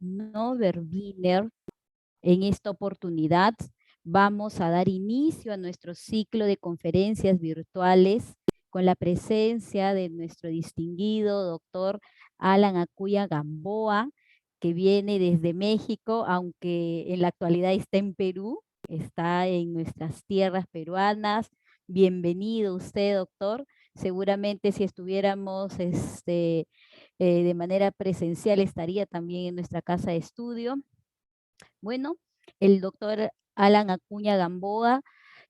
Norbert Wiener. En esta oportunidad vamos a dar inicio a nuestro ciclo de conferencias virtuales con la presencia de nuestro distinguido doctor Alan Acuña Gamboa, que viene desde México, aunque en la actualidad está en Perú, está en nuestras tierras peruanas. Bienvenido usted, doctor. Seguramente si estuviéramos de manera presencial estaría también en nuestra casa de estudio. Bueno, el doctor Alan Acuña Gamboa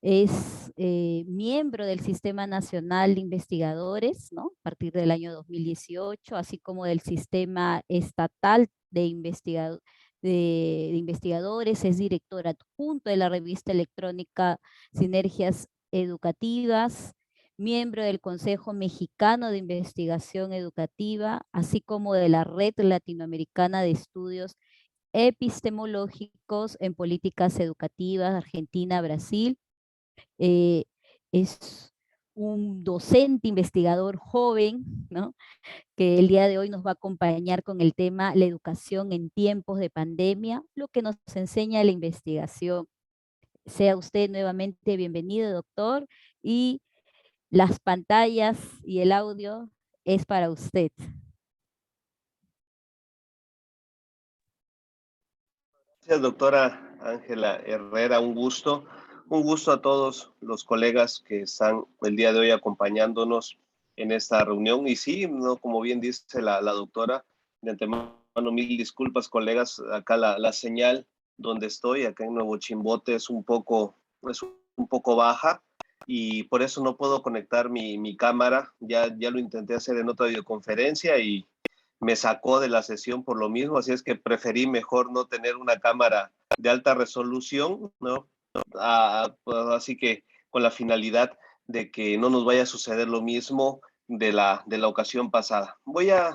es miembro del Sistema Nacional de Investigadores, ¿no? A partir del año 2018, así como del Sistema Estatal de Investigadores, es director adjunto de la revista electrónica Sinergias Educativas, miembro del Consejo Mexicano de Investigación Educativa, así como de la Red Latinoamericana de Estudios Epistemológicos en Políticas Educativas, Argentina, Brasil. Eh, es un docente investigador joven, ¿no? Que el día de hoy nos va a acompañar con el tema la educación en tiempos de pandemia, lo que nos enseña la investigación. Sea usted nuevamente bienvenido, doctor, y las pantallas y el audio es para usted. Gracias, doctora Ángela Herrera, un gusto. Un gusto a todos los colegas que están el día de hoy acompañándonos en esta reunión. Y sí, ¿no? Como bien dice la doctora, de antemano mil disculpas, colegas. Acá la señal donde estoy, acá en Nuevo Chimbote, es un poco baja y por eso no puedo conectar mi cámara. Ya lo intenté hacer en otra videoconferencia y me sacó de la sesión por lo mismo, así es que preferí mejor no tener una cámara de alta resolución, ¿no? Pues así que con la finalidad de que no nos vaya a suceder lo mismo de la ocasión pasada.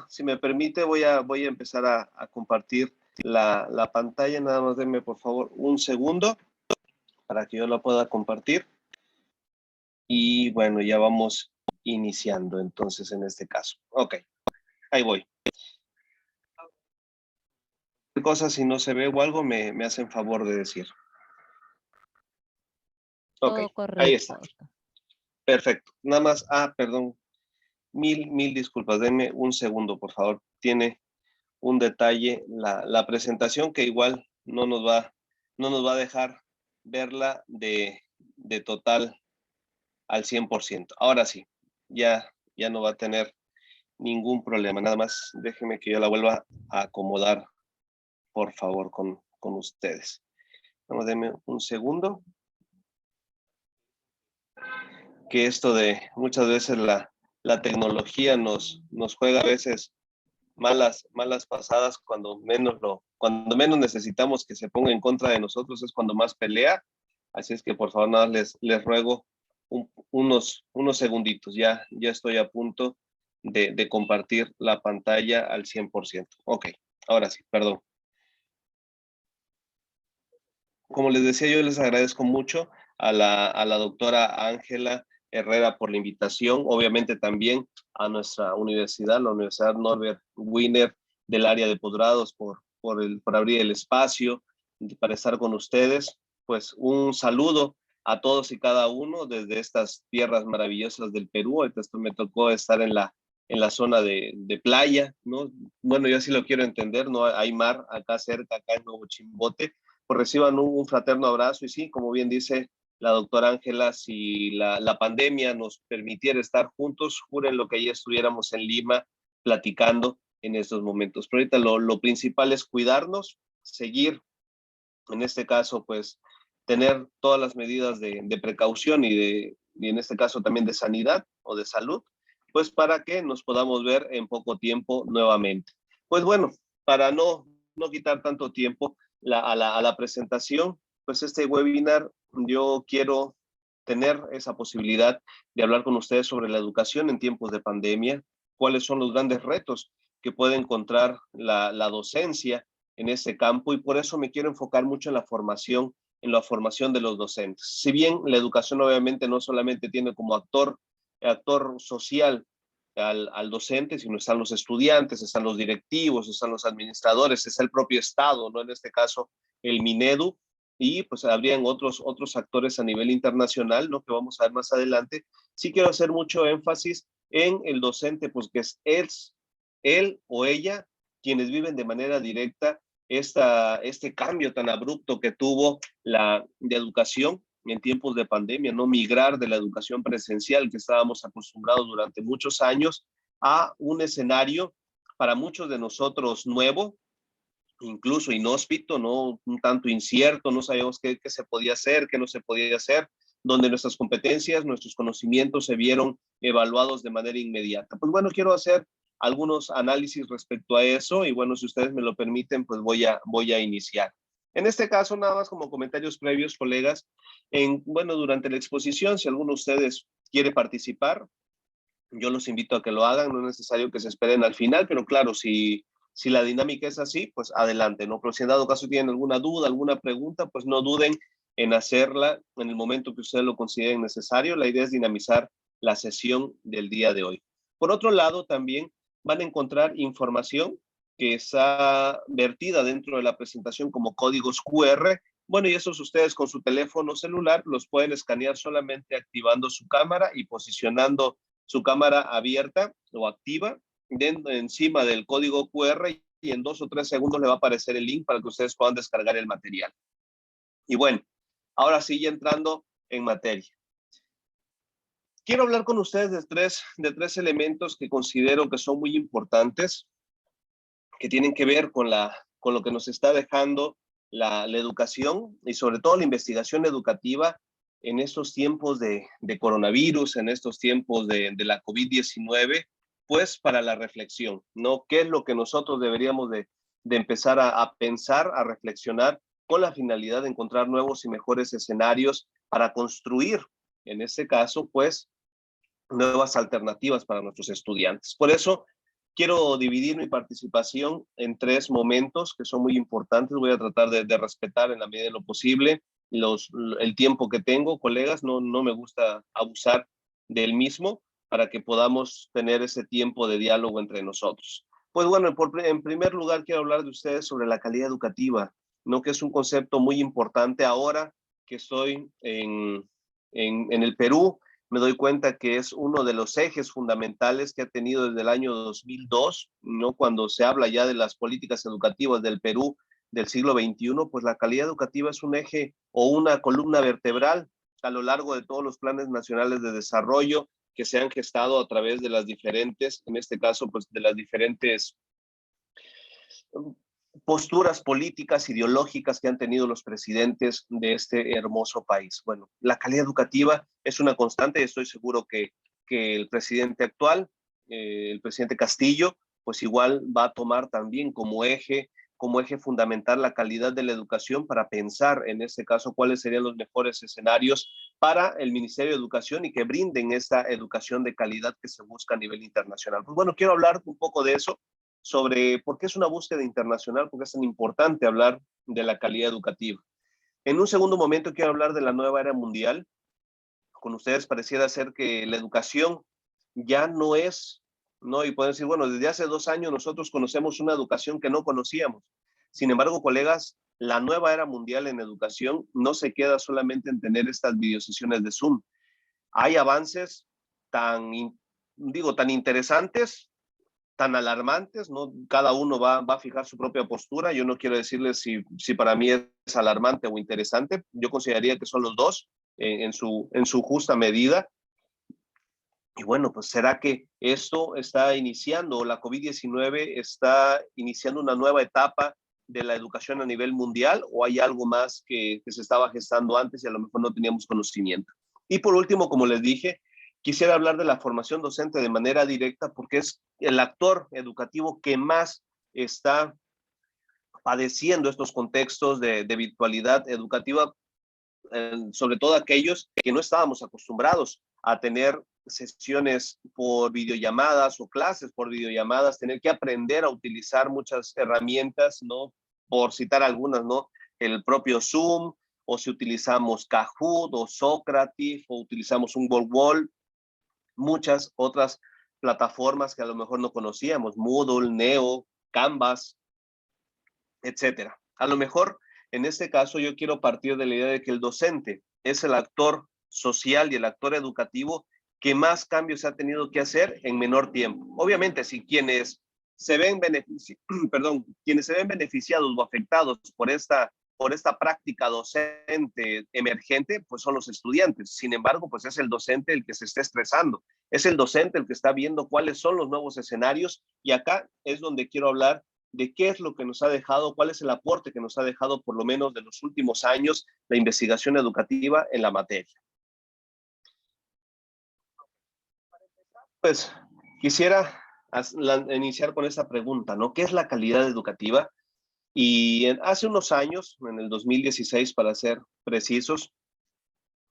Si me permite, voy a empezar a compartir la pantalla. Nada más denme por favor un segundo para que yo la pueda compartir. Y bueno, ya vamos iniciando entonces en este caso. Ok, ahí voy. Cosas, si no se ve o algo, me hacen favor de decir. Ok, Todo correcto. ahí está. Perfecto. Nada más, perdón, mil disculpas. Denme un segundo, por favor. Tiene un detalle la presentación que igual no nos va a dejar verla de total al 100%. Ahora sí, ya no va a tener ningún problema. Nada más déjenme que yo la vuelva a acomodar, por favor, con ustedes. Vamos, denme un segundo. Que esto de muchas veces la tecnología nos juega a veces malas pasadas cuando menos necesitamos que se ponga en contra de nosotros, es cuando más pelea. Así es que por favor nada les ruego unos segunditos. Ya estoy a punto de compartir la pantalla al 100%. Ok, ahora sí, perdón. Como les decía, yo les agradezco mucho a la doctora Ángela Herrera por la invitación, obviamente también a nuestra universidad, la Universidad Norbert Wiener del área de posgrados por abrir el espacio para estar con ustedes. Pues un saludo a todos y cada uno desde estas tierras maravillosas del Perú. Esto me tocó estar en la zona de playa, ¿no? Bueno, yo así lo quiero entender, ¿no? Hay mar acá cerca, acá en Nuevo Chimbote. Pues reciban un fraterno abrazo y sí, como bien dice la doctora Ángela, si la pandemia nos permitiera estar juntos, juren lo que ya estuviéramos en Lima platicando en estos momentos. Pero ahorita lo principal es cuidarnos, seguir, en este caso, pues tener todas las medidas de precaución y en este caso también de sanidad o de salud, pues para que nos podamos ver en poco tiempo nuevamente. Pues bueno, para no quitar tanto tiempo a la presentación, pues este webinar yo quiero tener esa posibilidad de hablar con ustedes sobre la educación en tiempos de pandemia, cuáles son los grandes retos que puede encontrar la docencia en ese campo, y por eso me quiero enfocar mucho en la formación de los docentes. Si bien la educación obviamente no solamente tiene como actor social al docente, sino están los estudiantes, están los directivos, están los administradores, está el propio Estado, ¿no? En este caso, el Minedu, y pues habrían otros actores a nivel internacional, ¿no? Que vamos a ver más adelante. Sí quiero hacer mucho énfasis en el docente, pues que es él o ella quienes viven de manera directa este cambio tan abrupto que tuvo la de educación en tiempos de pandemia, no migrar de la educación presencial que estábamos acostumbrados durante muchos años a un escenario para muchos de nosotros nuevo, incluso inhóspito, ¿no? Un tanto incierto, no sabíamos qué se podía hacer, qué no se podía hacer, donde nuestras competencias, nuestros conocimientos se vieron evaluados de manera inmediata. Pues bueno, quiero hacer algunos análisis respecto a eso y bueno, si ustedes me lo permiten, pues voy a iniciar. En este caso, nada más como comentarios previos, colegas, bueno, durante la exposición, si alguno de ustedes quiere participar, yo los invito a que lo hagan, no es necesario que se esperen al final, pero claro, si la dinámica es así, pues adelante, ¿no? Pero si en dado caso tienen alguna duda, alguna pregunta, pues no duden en hacerla en el momento que ustedes lo consideren necesario. La idea es dinamizar la sesión del día de hoy. Por otro lado, también van a encontrar información que está vertida dentro de la presentación como códigos QR. Bueno, y esos ustedes con su teléfono celular los pueden escanear solamente activando su cámara y posicionando su cámara abierta o activa encima del código QR y en 2 o 3 segundos le va a aparecer el link para que ustedes puedan descargar el material. Y bueno, ahora sí, ya entrando en materia. Quiero hablar con ustedes de tres elementos que considero que son muy importantes, que tienen que ver con lo que nos está dejando la educación y sobre todo la investigación educativa en estos tiempos de coronavirus, en estos tiempos de la COVID-19, pues para la reflexión, ¿no? ¿Qué es lo que nosotros deberíamos de empezar a pensar, a reflexionar con la finalidad de encontrar nuevos y mejores escenarios para construir, en este caso, pues, nuevas alternativas para nuestros estudiantes? Por eso, quiero dividir mi participación en 3 momentos que son muy importantes. Voy a tratar de respetar en la medida de lo posible el tiempo que tengo, colegas. No me gusta abusar del mismo para que podamos tener ese tiempo de diálogo entre nosotros. Pues bueno, en primer lugar quiero hablar de ustedes sobre la calidad educativa, ¿no? Que es un concepto muy importante ahora que estoy en el Perú. Me doy cuenta que es uno de los ejes fundamentales que ha tenido desde el año 2002, ¿no? Cuando se habla ya de las políticas educativas del Perú del siglo XXI, pues la calidad educativa es un eje o una columna vertebral a lo largo de todos los planes nacionales de desarrollo que se han gestado a través de las diferentes, en este caso, pues de las diferentes posturas políticas, ideológicas que han tenido los presidentes de este hermoso país. Bueno, la calidad educativa es una constante y estoy seguro que el presidente actual, el presidente Castillo, pues igual va a tomar también como eje fundamental la calidad de la educación para pensar, en este caso, cuáles serían los mejores escenarios para el Ministerio de Educación y que brinden esta educación de calidad que se busca a nivel internacional. Pues bueno, quiero hablar un poco de eso, sobre por qué es una búsqueda internacional, por qué es tan importante hablar de la calidad educativa. En un segundo momento quiero hablar de la nueva era mundial. Con ustedes pareciera ser que la educación ya no es, ¿no? Y pueden decir, bueno, desde hace 2 años nosotros conocemos una educación que no conocíamos. Sin embargo, colegas, la nueva era mundial en educación no se queda solamente en tener estas videosesiones de Zoom. Hay avances tan interesantes, tan alarmantes, ¿no? Cada uno va a fijar su propia postura. Yo no quiero decirles si para mí es alarmante o interesante. Yo consideraría que son los dos en su justa medida. Y bueno, pues ¿será que esto está iniciando, la COVID-19 está iniciando una nueva etapa de la educación a nivel mundial o hay algo más que se estaba gestando antes y a lo mejor no teníamos conocimiento? Y por último, como les dije, quisiera hablar de la formación docente de manera directa porque es el actor educativo que más está padeciendo estos contextos de virtualidad educativa, sobre todo aquellos que no estábamos acostumbrados a tener sesiones por videollamadas o clases por videollamadas, tener que aprender a utilizar muchas herramientas, ¿no? Por citar algunas, ¿no? El propio Zoom, o si utilizamos Kahoot o Socrative, o utilizamos un Google Wall, muchas otras plataformas que a lo mejor no conocíamos, Moodle, Neo, Canvas, etcétera. A lo mejor, en este caso, yo quiero partir de la idea de que el docente es el actor social y el actor educativo que más cambios ha tenido que hacer en menor tiempo. Obviamente, si quienes se ven quienes se ven beneficiados o afectados por esta práctica docente emergente, pues son los estudiantes. Sin embargo, pues es el docente el que se está estresando, es el docente el que está viendo cuáles son los nuevos escenarios, y acá es donde quiero hablar de qué es lo que nos ha dejado, cuál es el aporte que nos ha dejado, por lo menos de los últimos años, la investigación educativa en la materia. Pues quisiera iniciar con esta pregunta, ¿no? ¿Qué es la calidad educativa? Y hace unos años, en el 2016 para ser precisos,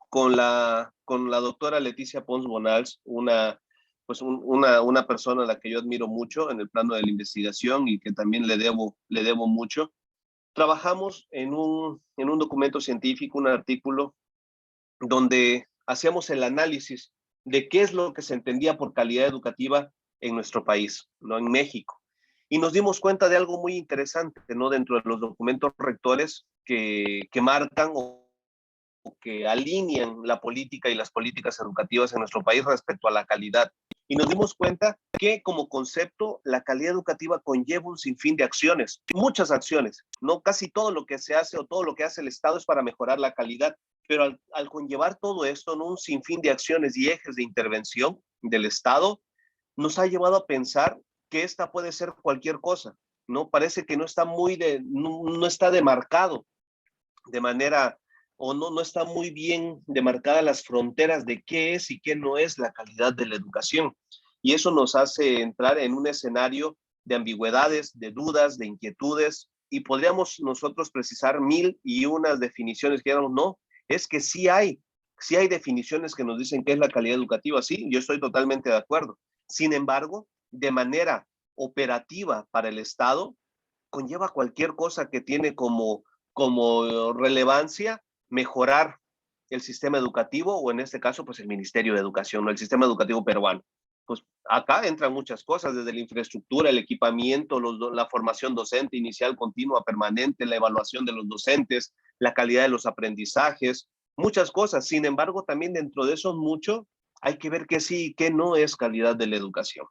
con la doctora Leticia Pons Bonals, una persona a la que yo admiro mucho en el plano de la investigación y que también le debo mucho, trabajamos en un documento científico, un artículo, donde hacíamos el análisis de qué es lo que se entendía por calidad educativa en nuestro país, ¿no? En México. Y nos dimos cuenta de algo muy interesante, ¿no? Dentro de los documentos rectores que marcan o que alinean la política y las políticas educativas en nuestro país respecto a la calidad. Y nos dimos cuenta que como concepto la calidad educativa conlleva un sinfín de acciones, muchas acciones, no casi todo lo que se hace o todo lo que hace el Estado es para mejorar la calidad, pero al conllevar todo esto, ¿no? Un sinfín de acciones y ejes de intervención del Estado, nos ha llevado a pensar que esta puede ser cualquier cosa, ¿no? Parece que no está demarcado de manera, o no está muy bien demarcadas las fronteras de qué es y qué no es la calidad de la educación. Y eso nos hace entrar en un escenario de ambigüedades, de dudas, de inquietudes, y podríamos nosotros precisar mil y unas definiciones que digamos, no, es que sí hay definiciones que nos dicen qué es la calidad educativa, sí, yo estoy totalmente de acuerdo. Sin embargo, de manera operativa para el Estado, conlleva cualquier cosa que tiene como relevancia mejorar el sistema educativo, o en este caso, pues el Ministerio de Educación, ¿no? El sistema educativo peruano. Pues acá entran muchas cosas, desde la infraestructura, el equipamiento, la formación docente inicial, continua, permanente, la evaluación de los docentes, la calidad de los aprendizajes, muchas cosas. Sin embargo, también dentro de eso mucho hay que ver qué sí y qué no es calidad de la educación.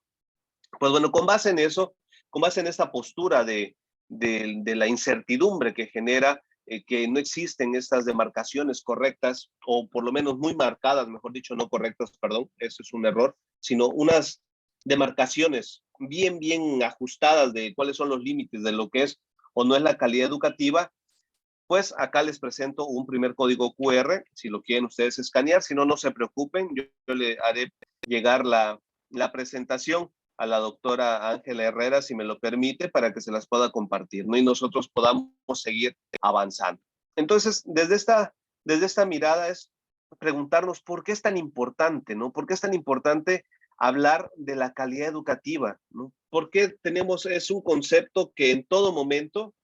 Pues bueno, con base en eso, con base en esta postura de la incertidumbre que genera que no existen estas demarcaciones correctas, o por lo menos muy marcadas, mejor dicho, no correctas, perdón, eso es un error, sino unas demarcaciones bien ajustadas de cuáles son los límites de lo que es o no es la calidad educativa. Pues acá les presento un primer código QR, si lo quieren ustedes escanear, si no, no se preocupen, yo le haré llegar la presentación a la doctora Ángela Herrera, si me lo permite, para que se las pueda compartir, ¿no? Y nosotros podamos seguir avanzando. Entonces, desde esta mirada es preguntarnos por qué es tan importante, ¿no? ¿Por qué es tan importante hablar de la calidad educativa, ¿no? Porque es un concepto que en todo momento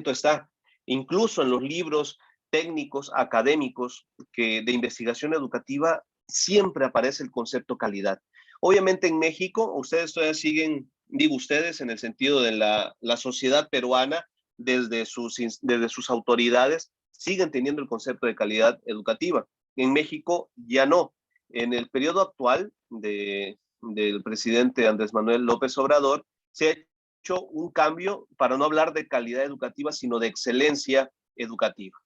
está, incluso en los libros técnicos, académicos, de investigación educativa, siempre aparece el concepto calidad. Obviamente en México, ustedes todavía siguen, digo ustedes, en el sentido de la sociedad peruana, desde sus autoridades, siguen teniendo el concepto de calidad educativa. En México ya no. En el periodo actual del presidente Andrés Manuel López Obrador, se ha hecho un cambio para no hablar de calidad educativa, sino de excelencia educativa.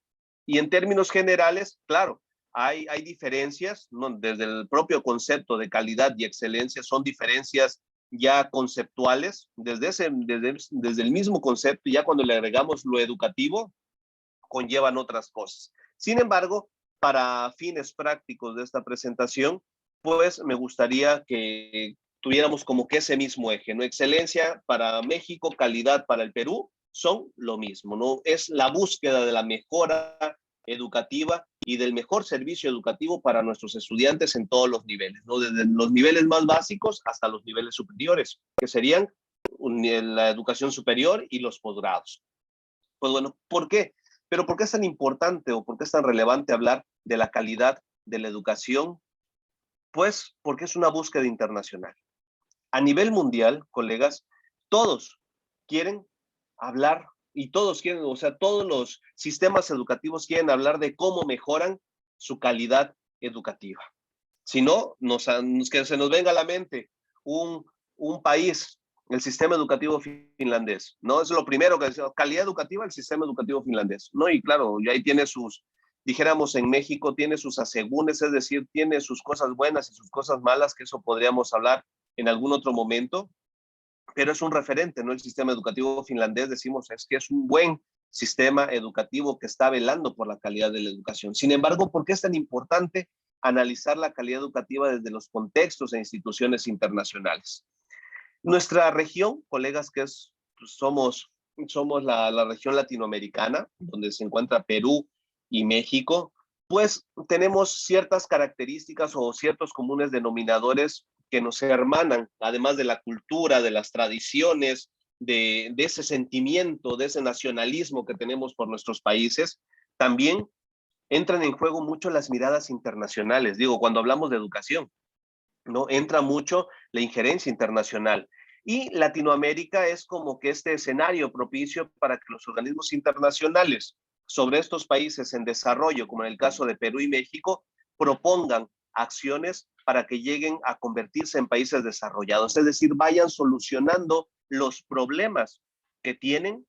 Y en términos generales, claro, hay diferencias, ¿no? Desde el propio concepto de calidad y excelencia son diferencias ya conceptuales, desde el mismo concepto, y ya cuando le agregamos lo educativo, conllevan otras cosas. Sin embargo, para fines prácticos de esta presentación, pues me gustaría que tuviéramos como que ese mismo eje, ¿no? Excelencia para México, calidad para el Perú, son lo mismo, ¿no? Es la búsqueda de la mejora educativa y del mejor servicio educativo para nuestros estudiantes en todos los niveles, ¿no? Desde los niveles más básicos hasta los niveles superiores, que serían la educación superior y los posgrados. Pues bueno, ¿por qué? Pero ¿por qué es tan importante o por qué es tan relevante hablar de la calidad de la educación Pues porque es una búsqueda internacional. A nivel mundial, colegas, todos quieren hablar y todos quieren, o sea, todos los sistemas educativos quieren hablar de cómo mejoran su calidad educativa. Si no, que se nos venga a la mente un país, el sistema educativo finlandés, ¿no? Es lo primero que decimos, calidad educativa, el sistema educativo finlandés, ¿no? Y claro, ya ahí tiene sus, dijéramos en México, tiene sus asegúnes, es decir, tiene sus cosas buenas y sus cosas malas, que eso podríamos hablar en algún otro momento, pero es un referente, ¿no? El sistema educativo finlandés, decimos, es que es un buen sistema educativo que está velando por la calidad de la educación. Sin embargo, ¿por qué es tan importante analizar la calidad educativa desde los contextos e instituciones internacionales? Nuestra región, colegas, que es, pues, somos la región latinoamericana, donde se encuentra Perú y México, pues tenemos ciertas características o ciertos comunes denominadores que nos hermanan, además de la cultura, de las tradiciones, de ese sentimiento, de ese nacionalismo que tenemos por nuestros países. También entran en juego mucho las miradas internacionales. Digo, cuando hablamos de educación, ¿no? Entra mucho la injerencia internacional. Y Latinoamérica es como que este escenario propicio para que los organismos internacionales sobre estos países en desarrollo, como en el caso de Perú y México, propongan acciones para que lleguen a convertirse en países desarrollados, es decir, vayan solucionando los problemas que tienen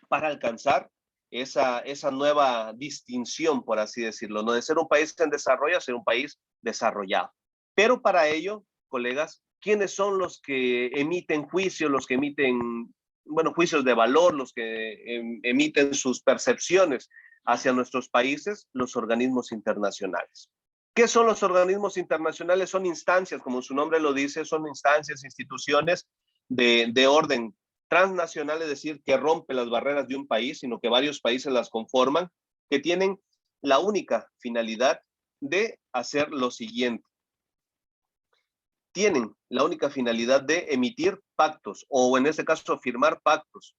para alcanzar esa nueva distinción, por así decirlo, no de ser un país en desarrollo a ser un país desarrollado. Pero para ello, colegas, ¿quiénes son los que emiten juicios, los que emiten, bueno, juicios de valor, los que emiten sus percepciones hacia nuestros países? Los organismos internacionales. ¿Qué son los organismos internacionales? Son instancias, como su nombre lo dice, son instancias, instituciones de orden transnacional, es decir, que rompe las barreras de un país, sino que varios países las conforman, que tienen la única finalidad de hacer lo siguiente. Tienen la única finalidad de emitir pactos, o en este caso firmar pactos,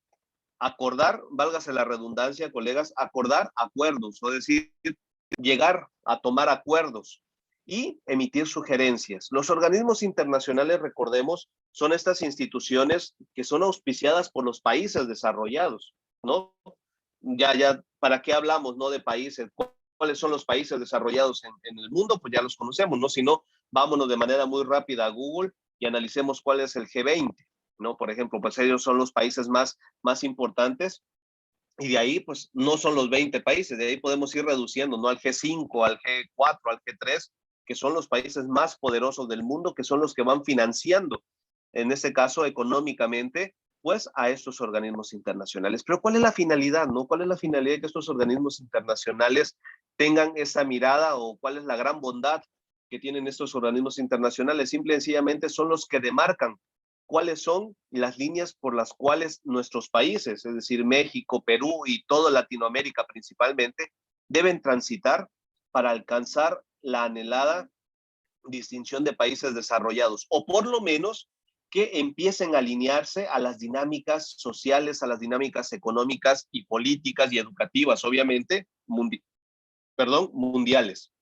acordar, válgase la redundancia, colegas, acordar acuerdos, es decir, llegar a tomar acuerdos y emitir sugerencias. Los organismos internacionales, recordemos, son estas instituciones que son auspiciadas por los países desarrollados, ¿no? Ya, ¿para qué hablamos, no, de países? ¿Cuáles son los países desarrollados en el mundo? Pues ya los conocemos, ¿no? Si no, vámonos de manera muy rápida a Google y analicemos cuál es el G20, ¿no? Por ejemplo, pues ellos son los países más importantes y de ahí, pues no son los 20 países, de ahí podemos ir reduciendo, ¿no? Al G5, al G4, al G3, que son los países más poderosos del mundo, que son los que van financiando, en este caso económicamente, pues a estos organismos internacionales. Pero ¿cuál es la finalidad, no? ¿Cuál es la finalidad de que estos organismos internacionales tengan esa mirada o cuál es la gran bondad que tienen estos organismos internacionales? Simple y sencillamente son los que demarcan cuáles son las líneas por las cuales nuestros países, es decir, México, Perú y toda Latinoamérica principalmente, deben transitar para alcanzar la anhelada distinción de países desarrollados, o por lo menos que empiecen a alinearse a las dinámicas sociales, a las dinámicas económicas y políticas y educativas, obviamente, mundiales.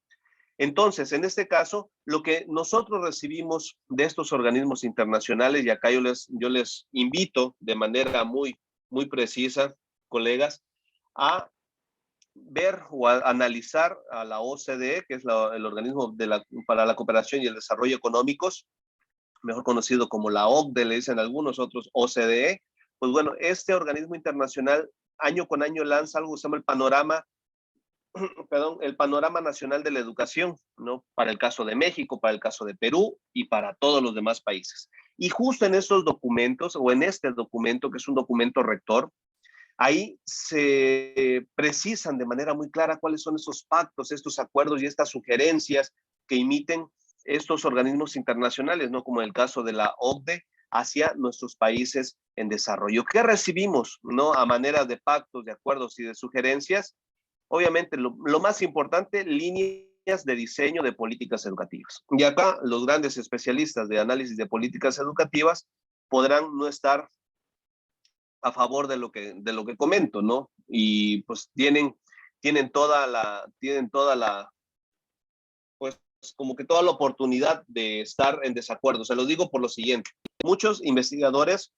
Entonces, en este caso, lo que nosotros recibimos de estos organismos internacionales, y acá yo les invito de manera muy precisa, colegas, a ver o a analizar a la OCDE, que es el organismo para la cooperación y el desarrollo económicos, mejor conocido como la OCDE, le dicen algunos otros OCDE. Pues bueno, este organismo internacional año con año lanza algo que se llama el panorama nacional de la educación, ¿no? Para el caso de México, para el caso de Perú y para todos los demás países. Y justo en estos documentos, o en este documento, que es un documento rector, ahí se precisan de manera muy clara cuáles son esos pactos, estos acuerdos y estas sugerencias que emiten estos organismos internacionales, ¿no? Como en el caso de la OCDE, hacia nuestros países en desarrollo. ¿Qué recibimos, no? A manera de pactos, de acuerdos y de sugerencias. Obviamente, lo más importante, líneas de diseño de políticas educativas. Y acá los grandes especialistas de análisis de políticas educativas podrán no estar a favor de lo que comento, ¿no? Y pues tienen toda la, pues como que toda la oportunidad de estar en desacuerdo. Se lo digo por lo siguiente. Muchos investigadores,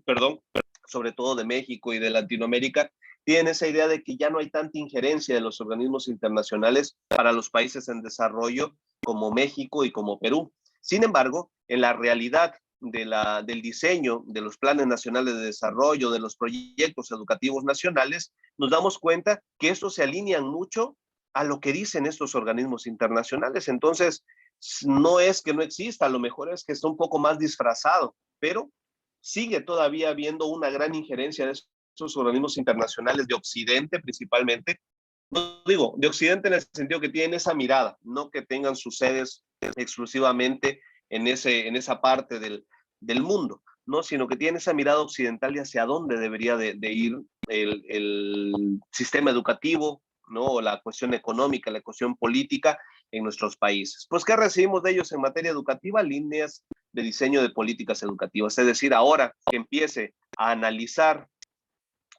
perdón, sobre todo de México y de Latinoamérica, tienen esa idea de que ya no hay tanta injerencia de los organismos internacionales para los países en desarrollo como México y como Perú. Sin embargo, en la realidad del diseño de los planes nacionales de desarrollo, de los proyectos educativos nacionales, nos damos cuenta que estos se alinean mucho a lo que dicen estos organismos internacionales. Entonces, no es que no exista, a lo mejor es que está un poco más disfrazado, pero sigue todavía habiendo una gran injerencia de esos organismos internacionales de Occidente principalmente. No digo de Occidente en el sentido que tienen esa mirada, no que tengan sus sedes exclusivamente en esa parte del mundo, ¿no? Sino que tienen esa mirada occidental y hacia dónde debería de ir el sistema educativo, ¿no? O la cuestión económica, la cuestión política en nuestros países. Pues, ¿qué recibimos de ellos en materia educativa? Líneas de diseño de políticas educativas. Es decir, ahora que empiece a analizar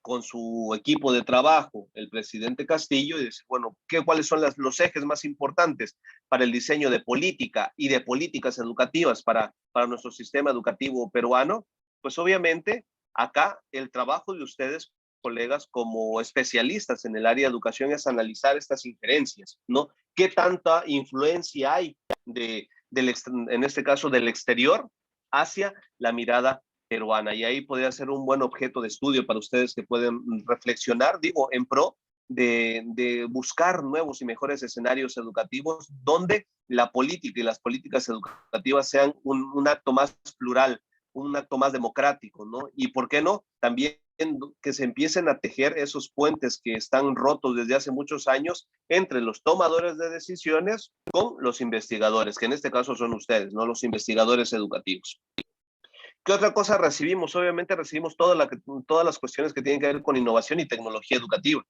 con su equipo de trabajo el presidente Castillo y decir, bueno, ¿cuáles son los ejes más importantes para el diseño de política y de políticas educativas para nuestro sistema educativo peruano? Pues obviamente acá el trabajo de ustedes, colegas, como especialistas en el área de educación es analizar estas injerencias, ¿no? ¿Qué tanta influencia hay en este caso del exterior hacia la mirada peruana? Y ahí podría ser un buen objeto de estudio para ustedes que pueden reflexionar, digo, en pro de buscar nuevos y mejores escenarios educativos donde la política y las políticas educativas sean un acto más plural, un acto más democrático, ¿no? Y por qué no, también que se empiecen a tejer esos puentes que están rotos desde hace muchos años entre los tomadores de decisiones con los investigadores, que en este caso son ustedes, ¿no? Los investigadores educativos. ¿Qué otra cosa recibimos? Obviamente recibimos todas las cuestiones que tienen que ver con innovación y tecnología educativa,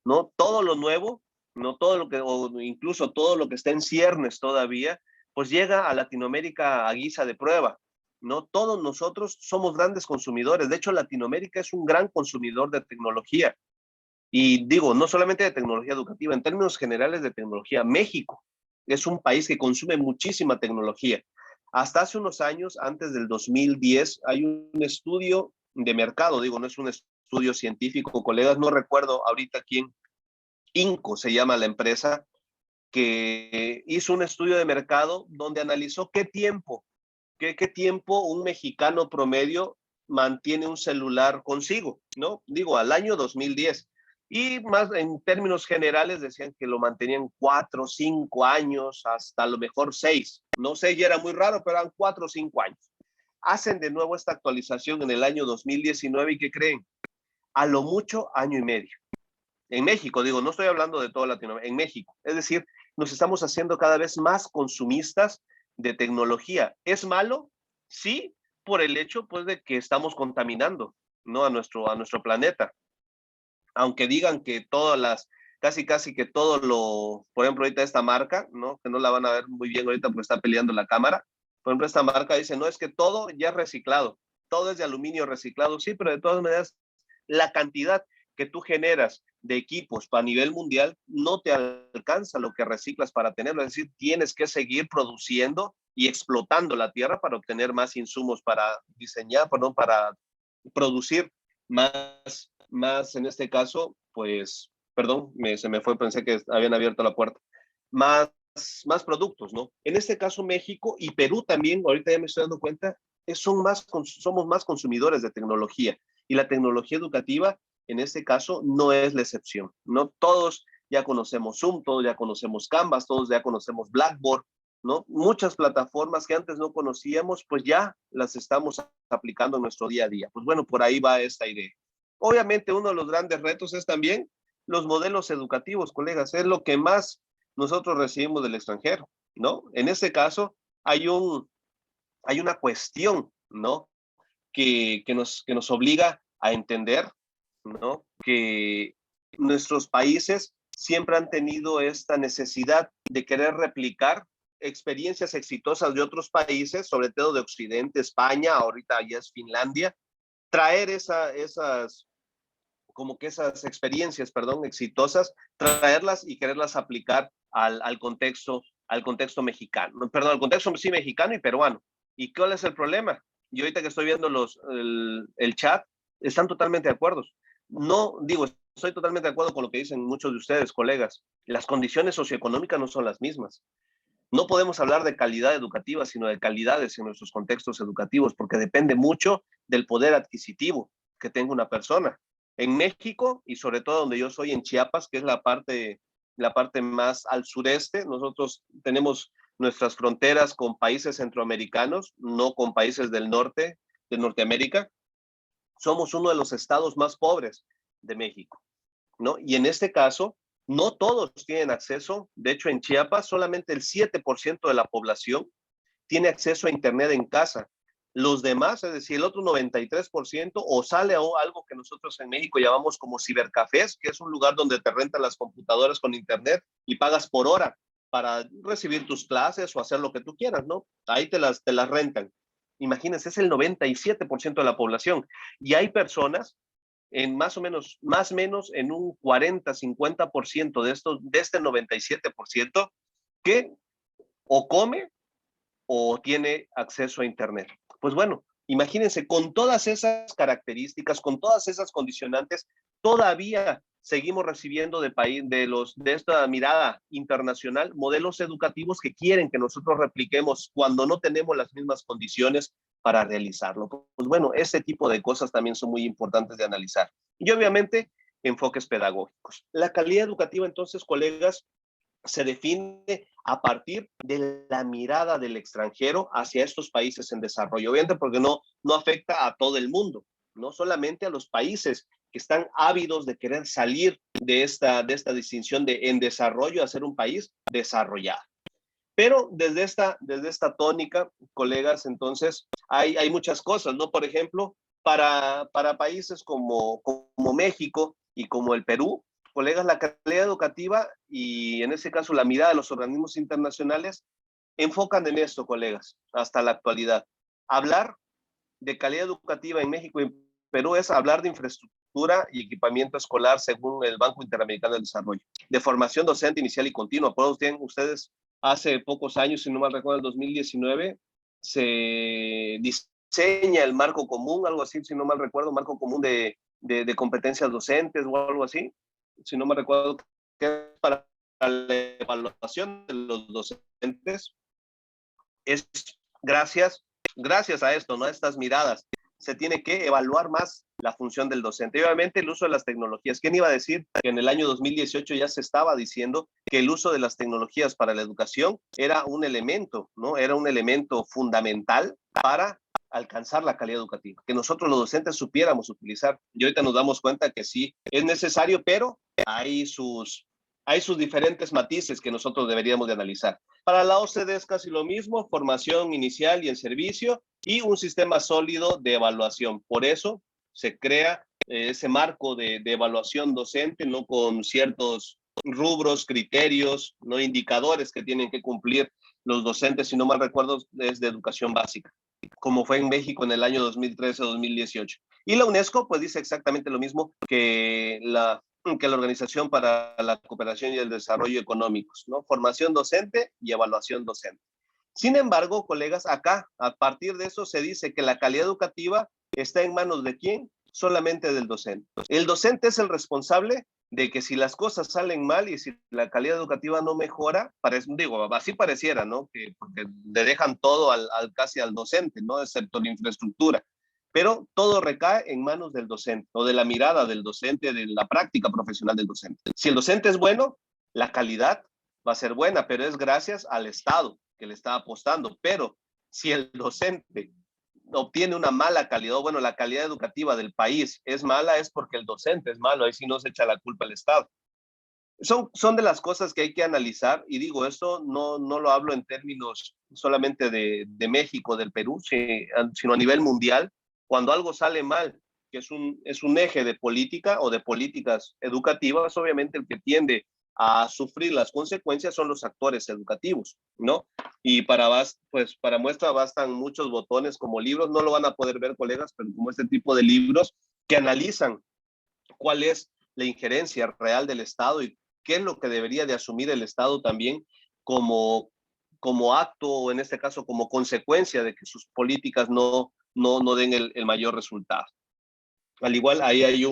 ¿no? Todo lo nuevo, no todo lo que, o incluso todo lo que está en ciernes todavía, pues llega a Latinoamérica a guisa de prueba, ¿no? Todos nosotros somos grandes consumidores. De hecho, Latinoamérica es un gran consumidor de tecnología. Y digo, no solamente de tecnología educativa, en términos generales de tecnología. México es un país que consume muchísima tecnología. Hasta hace unos años, antes del 2010, hay un estudio de mercado, digo, no es un estudio científico, colegas, no recuerdo ahorita quién, INCO se llama la empresa, que hizo un estudio de mercado donde analizó qué tiempo un mexicano promedio mantiene un celular consigo, ¿no? Digo, al año 2010. Y más en términos generales decían que lo mantenían 4, 5 años, hasta a lo mejor 6. No sé, ya era muy raro, pero eran 4 o 5 años. Hacen de nuevo esta actualización en el año 2019 y ¿qué creen? A lo mucho año y medio. En México, digo, no estoy hablando de toda Latinoamérica, en México. Es decir, nos estamos haciendo cada vez más consumistas de tecnología. ¿Es malo? Sí, por el hecho, pues, de que estamos contaminando, ¿no? A nuestro planeta. Aunque digan que casi que todo por ejemplo, ahorita esta marca, ¿no? Que no la van a ver muy bien ahorita porque está peleando la cámara. Por ejemplo, esta marca dice, no, es que todo ya es reciclado, todo es de aluminio reciclado, sí, pero de todas maneras, la cantidad que tú generas de equipos a nivel mundial no te alcanza lo que reciclas para tenerlo. Es decir, tienes que seguir produciendo y explotando la tierra para obtener más insumos, para diseñar, perdón, para producir más en este caso, pues, perdón, se me fue, pensé que habían abierto la puerta, más, más productos, ¿no? En este caso México y Perú también, ahorita ya me estoy dando cuenta, somos más consumidores de tecnología y la tecnología educativa en este caso no es la excepción, ¿no? Todos ya conocemos Zoom, todos ya conocemos Canvas, todos ya conocemos Blackboard, ¿no? Muchas plataformas que antes no conocíamos, pues ya las estamos aplicando en nuestro día a día. Pues bueno, por ahí va esta idea. Obviamente uno de los grandes retos es también los modelos educativos, colegas, es lo que más nosotros recibimos del extranjero, ¿no? En este caso hay una cuestión, ¿no? Que nos obliga a entender, ¿no? Que nuestros países siempre han tenido esta necesidad de querer replicar experiencias exitosas de otros países, sobre todo de Occidente, España, ahorita ya es Finlandia, traer esas experiencias, perdón, exitosas, traerlas y quererlas aplicar al contexto al contexto mexicano, perdón, al contexto sí mexicano y peruano. ¿Y cuál es el problema? Y ahorita que estoy viendo el chat, están totalmente de acuerdo. No, digo, estoy totalmente de acuerdo con lo que dicen muchos de ustedes, colegas. Las condiciones socioeconómicas no son las mismas. No podemos hablar de calidad educativa, sino de calidades en nuestros contextos educativos, porque depende mucho del poder adquisitivo que tenga una persona. En México, y sobre todo donde yo soy, en Chiapas, que es la parte más al sureste, nosotros tenemos nuestras fronteras con países centroamericanos, no con países del norte, de Norteamérica. Somos uno de los estados más pobres de México, ¿no? Y en este caso, no todos tienen acceso. De hecho, en Chiapas, solamente el 7% de la población tiene acceso a Internet en casa. Los demás, es decir, el otro 93%, o sale a algo que nosotros en México llamamos como cibercafés, que es un lugar donde te rentan las computadoras con Internet y pagas por hora para recibir tus clases o hacer lo que tú quieras, ¿no? Ahí te las rentan. Imagínense, es el 97% de la población. Y hay personas en más o menos, más o menos en un 40-50% de este 97% que o come o tiene acceso a Internet. Pues bueno, imagínense, con todas esas características, con todas esas condicionantes, todavía seguimos recibiendo de esta mirada internacional modelos educativos que quieren que nosotros repliquemos cuando no tenemos las mismas condiciones para realizarlo. Pues bueno, ese tipo de cosas también son muy importantes de analizar. Y obviamente, enfoques pedagógicos. La calidad educativa, entonces, colegas, se define a partir de la mirada del extranjero hacia estos países en desarrollo, obviamente porque no afecta a todo el mundo, no solamente a los países que están ávidos de querer salir de esta distinción de en desarrollo a ser un país desarrollado. Pero desde esta tónica, colegas, entonces hay muchas cosas, ¿no? Por ejemplo, para países como México y como el Perú, colegas, la calidad educativa y en ese caso la mirada de los organismos internacionales enfocan en esto, colegas, hasta la actualidad. Hablar de calidad educativa en México y Perú es hablar de infraestructura y equipamiento escolar según el Banco Interamericano del Desarrollo, de formación docente inicial y continua. ¿Pueden ustedes hace pocos años, si no mal recuerdo, el 2019, se diseña el marco común, algo así, si no mal recuerdo, marco común de competencias docentes o algo así, si no me recuerdo, que es para la evaluación de los docentes. Es gracias a esto, ¿no? A estas miradas, se tiene que evaluar más la función del docente. Y obviamente el uso de las tecnologías. ¿Quién iba a decir que en el año 2018 ya se estaba diciendo que el uso de las tecnologías para la educación era un elemento, ¿no? Era un elemento fundamental para alcanzar la calidad educativa, que nosotros los docentes supiéramos utilizar. Y ahorita nos damos cuenta que sí, es necesario, pero hay sus diferentes matices que nosotros deberíamos de analizar. Para la OCDE es casi lo mismo, formación inicial y en servicio y un sistema sólido de evaluación. Por eso se crea ese marco de evaluación docente, ¿no? Con ciertos rubros, criterios, ¿no? Indicadores que tienen que cumplir los docentes, si no mal recuerdo, es de educación básica, como fue en México en el año 2013-2018. Y la UNESCO pues dice exactamente lo mismo que la Organización para la Cooperación y el Desarrollo Económicos, ¿no? Formación docente y evaluación docente. Sin embargo, colegas, acá, a partir de eso se dice que la calidad educativa está en manos de ¿quién? Solamente del docente. El docente es el responsable de que si las cosas salen mal y si la calidad educativa no mejora, digo, así pareciera, ¿no? Porque le dejan todo casi al docente, ¿no? Excepto la infraestructura. Pero todo recae en manos del docente o de la mirada del docente, de la práctica profesional del docente. Si el docente es bueno, la calidad va a ser buena, pero es gracias al Estado que le está apostando. Pero si el docente obtiene una mala calidad, bueno, la calidad educativa del país es mala, es porque el docente es malo, ahí sí no se echa la culpa al Estado. Son de las cosas que hay que analizar, y digo, esto no lo hablo en términos solamente de México, del Perú, sino a nivel mundial. Cuando algo sale mal, que es un eje de política o de políticas educativas, obviamente el que tiende a sufrir las consecuencias son los actores educativos, ¿no? Y para muestra bastan muchos botones como libros, no lo van a poder ver, colegas, pero como este tipo de libros que analizan cuál es la injerencia real del Estado y qué es lo que debería de asumir el Estado también como como acto, o en este caso como consecuencia de que sus políticas no den el mayor resultado. Al igual, ahí hay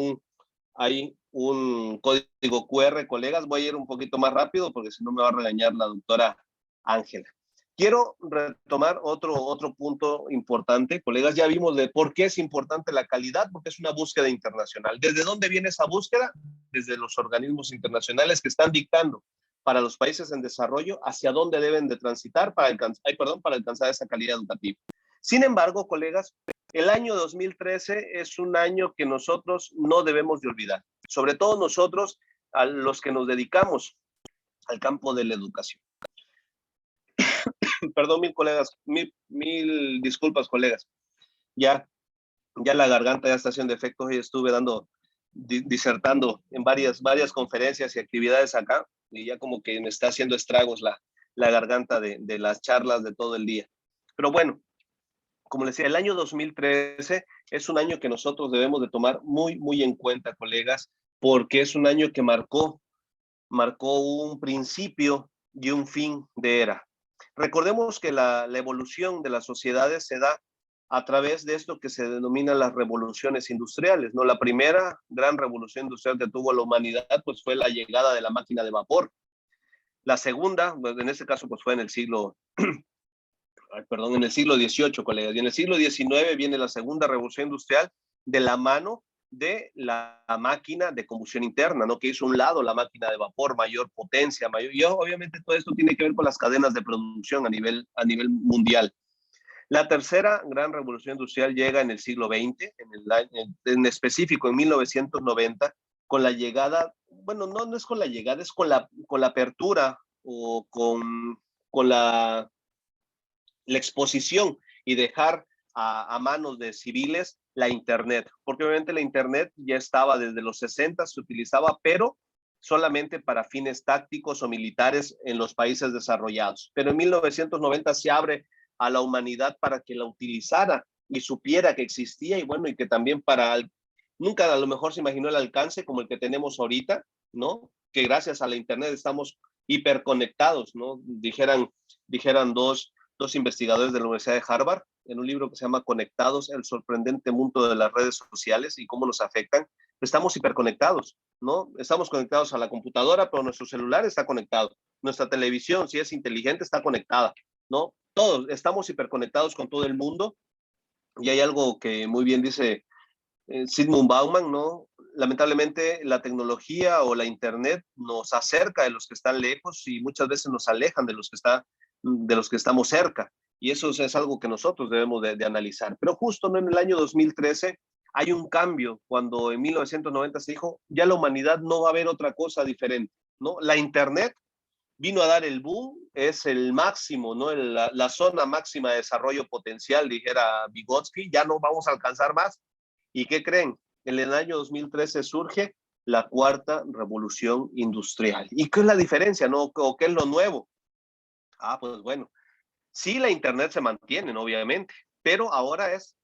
un código QR, colegas. Voy a ir un poquito más rápido porque si no me va a regañar la doctora Ángela. Quiero retomar otro punto importante, colegas. Ya vimos de por qué es importante la calidad, porque es una búsqueda internacional. ¿Desde dónde viene esa búsqueda? Desde los organismos internacionales que están dictando para los países en desarrollo hacia dónde deben de transitar para alcanzar esa calidad educativa. Sin embargo, colegas, el año 2013 es un año que nosotros no debemos de olvidar, sobre todo nosotros, a los que nos dedicamos al campo de la educación. Perdón, mil disculpas, colegas. Ya la garganta ya está haciendo efectos y estuve disertando en varias conferencias y actividades acá y ya como que me está haciendo estragos la garganta de las charlas de todo el día. Pero bueno, como les decía, el año 2013 es un año que nosotros debemos de tomar muy en cuenta, colegas, porque es un año que marcó un principio y un fin de era. Recordemos que la evolución de las sociedades se da a través de esto que se denomina las revoluciones industriales, ¿no? La primera gran revolución industrial que tuvo la humanidad, pues fue la llegada de la máquina de vapor. La segunda, pues, en este caso, pues fue en el siglo XVIII, colegas. Y en el siglo XIX viene la segunda revolución industrial de la mano de la máquina de combustión interna, ¿no? Que hizo un lado la máquina de vapor, mayor potencia, y obviamente todo esto tiene que ver con las cadenas de producción a nivel mundial. La tercera gran revolución industrial llega en el siglo XX, en específico en 1990, con la llegada, bueno, no es con la llegada, es con la apertura o con la exposición y dejar a manos de civiles la Internet, porque obviamente la Internet ya estaba desde los 60, se utilizaba, pero solamente para fines tácticos o militares en los países desarrollados. Pero en 1990 se abre a la humanidad para que la utilizara y supiera que existía y bueno, y que también nunca a lo mejor se imaginó el alcance como el que tenemos ahorita, ¿no? Que gracias a la Internet estamos hiperconectados, ¿no? Dijeran dos investigadores de la Universidad de Harvard en un libro que se llama Conectados, el sorprendente mundo de las redes sociales y cómo nos afectan. Estamos hiperconectados, ¿no? Estamos conectados a la computadora, pero nuestro celular está conectado. Nuestra televisión, si es inteligente, está conectada, ¿no? Todos estamos hiperconectados con todo el mundo y hay algo que muy bien dice Zygmunt Bauman, ¿no? Lamentablemente la tecnología o la internet nos acerca de los que están lejos y muchas veces nos alejan de los que estamos cerca. Y eso es algo que nosotros debemos de analizar. Pero justo, ¿no?, en el año 2013 hay un cambio cuando en 1990 se dijo, ya la humanidad no va a ver otra cosa diferente, ¿no? La internet vino a dar el boom, es el máximo, ¿no? La zona máxima de desarrollo potencial, dijera Vygotsky, ya no vamos a alcanzar más. ¿Y qué creen? En el año 2013 surge la cuarta revolución industrial. ¿Y qué es la diferencia, no? ¿O qué es lo nuevo? Pues bueno, sí, la Internet se mantiene, ¿no? Obviamente, pero ahora es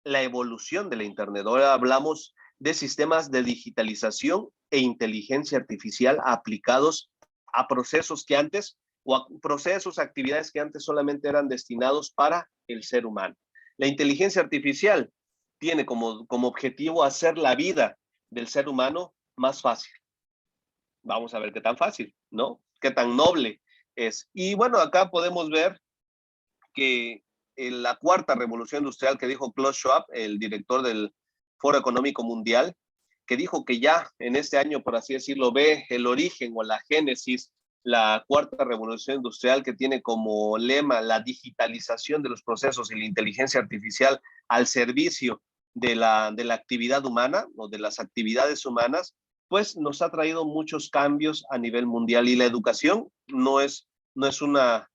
la evolución de la Internet. Ahora hablamos de sistemas de digitalización e inteligencia artificial aplicados a procesos que antes, actividades que antes solamente eran destinados para el ser humano. La inteligencia artificial tiene como objetivo hacer la vida del ser humano más fácil. Vamos a ver qué tan fácil, ¿no? Qué tan noble es. Y bueno, acá podemos ver que en la cuarta revolución industrial que dijo Klaus Schwab, el director del Foro Económico Mundial, que dijo que ya en este año, por así decirlo, ve el origen o la génesis, la cuarta revolución industrial, que tiene como lema la digitalización de los procesos y la inteligencia artificial al servicio de la actividad humana o de las actividades humanas, pues nos ha traído muchos cambios a nivel mundial y la educación no es una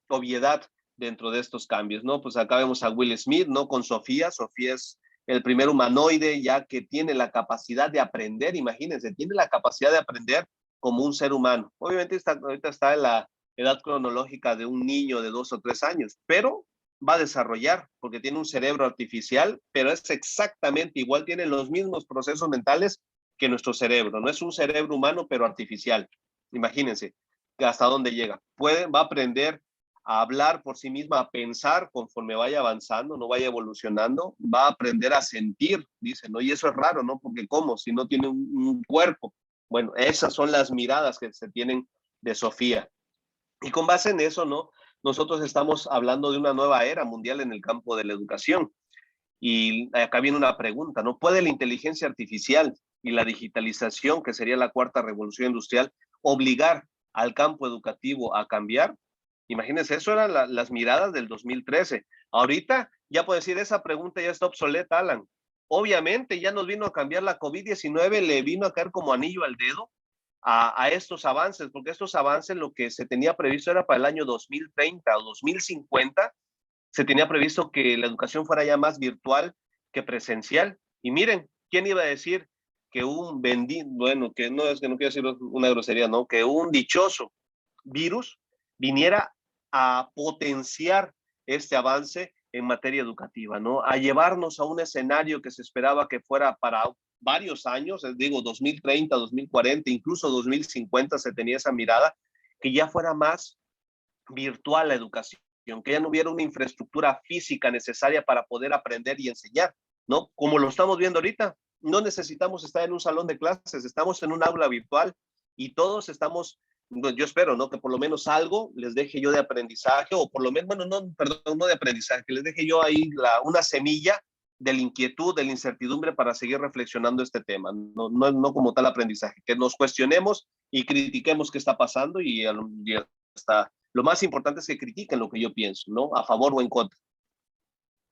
obviedad dentro de estos cambios, ¿no? Pues acá vemos a Will Smith, ¿no? Con Sofía. Sofía es el primer humanoide ya que tiene la capacidad de aprender, imagínense, tiene la capacidad de aprender como un ser humano. Obviamente ahorita está en la edad cronológica de un niño de 2 o 3 años, pero va a desarrollar porque tiene un cerebro artificial, pero es exactamente igual, tiene los mismos procesos mentales que nuestro cerebro. No es un cerebro humano, pero artificial. Imagínense. hasta dónde llega. Va a aprender a hablar por sí misma, a pensar conforme vaya avanzando, no vaya evolucionando, va a aprender a sentir, dicen, ¿no? Y eso es raro, ¿no? Porque ¿cómo? Si no tiene un cuerpo. Bueno, esas son las miradas que se tienen de Sofía. Y con base en eso, ¿no? Nosotros estamos hablando de una nueva era mundial en el campo de la educación. Y acá viene una pregunta, ¿no? ¿Puede la inteligencia artificial y la digitalización, que sería la cuarta revolución industrial, obligar al campo educativo a cambiar? Imagínense, eso eran las miradas del 2013. Ahorita ya puedo decir, esa pregunta ya está obsoleta, Alan. Obviamente ya nos vino a cambiar la COVID-19, le vino a caer como anillo al dedo a estos avances, porque estos avances lo que se tenía previsto era para el año 2030 o 2050, se tenía previsto que la educación fuera ya más virtual que presencial. Y miren, ¿quién iba a decir que un bendito, bueno, que no es que no quiero decir una grosería, no, que un dichoso virus viniera a potenciar este avance en materia educativa, ¿no? A llevarnos a un escenario que se esperaba que fuera para varios años, digo 2030, 2040, incluso 2050 se tenía esa mirada, que ya fuera más virtual la educación, que ya no hubiera una infraestructura física necesaria para poder aprender y enseñar, ¿no? Como lo estamos viendo ahorita, no necesitamos estar en un salón de clases, estamos en un aula virtual y todos estamos, yo espero, ¿no? Que por lo menos algo les deje yo de aprendizaje, o por lo menos, bueno, no, perdón, no de aprendizaje, que les deje yo ahí una semilla de la inquietud, de la incertidumbre para seguir reflexionando este tema, no como tal aprendizaje, que nos cuestionemos y critiquemos qué está pasando y hasta lo más importante es que critiquen lo que yo pienso, ¿no? A favor o en contra.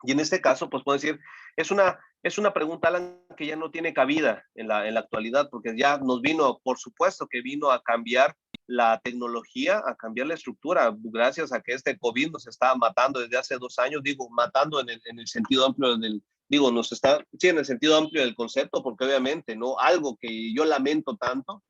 Y en este caso, pues puedo decir, es una pregunta, Alan, que ya no tiene cabida en la actualidad, porque ya nos vino, por supuesto que vino a cambiar la tecnología, a cambiar la estructura, gracias a que este COVID nos está matando desde hace 2 años, digo, matando en el sentido amplio del, digo, nos está, sí, en el sentido amplio del concepto, porque obviamente, ¿no? Algo que yo lamento tanto,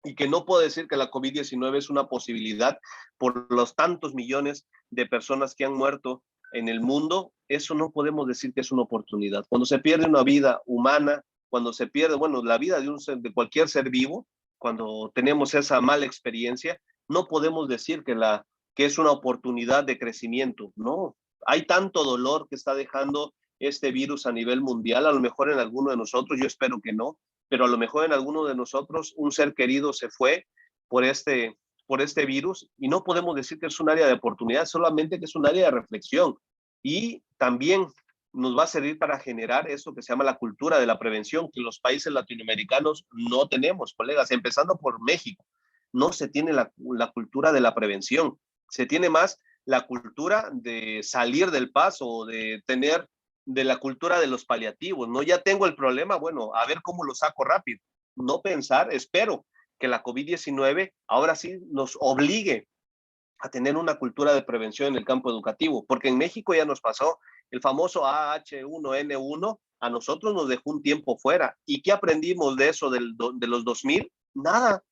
y que no puedo decir que la COVID-19 es una posibilidad por los tantos millones de personas que han muerto en el mundo, eso no podemos decir que es una oportunidad. Cuando se pierde una vida humana, cuando se pierde, bueno, la vida de cualquier ser vivo, cuando tenemos esa mala experiencia, no podemos decir que es una oportunidad de crecimiento, no. Hay tanto dolor que está dejando este virus a nivel mundial, a lo mejor en alguno de nosotros, yo espero que no, pero a lo mejor en alguno de nosotros un ser querido se fue por por este virus y no podemos decir que es un área de oportunidad, solamente que es un área de reflexión y también nos va a servir para generar eso que se llama la cultura de la prevención, que los países latinoamericanos no tenemos, colegas, empezando por México. No se tiene la cultura de la prevención, se tiene más la cultura de salir del paso, de tener de la cultura de los paliativos, ¿no? Ya tengo el problema, bueno, a ver cómo lo saco rápido. No pensar, espero que la COVID-19 ahora sí nos obligue a tener una cultura de prevención en el campo educativo, porque en México ya nos pasó el famoso AH1N1, a nosotros nos dejó un tiempo fuera. ¿Y qué aprendimos de eso de los 2000? Nada,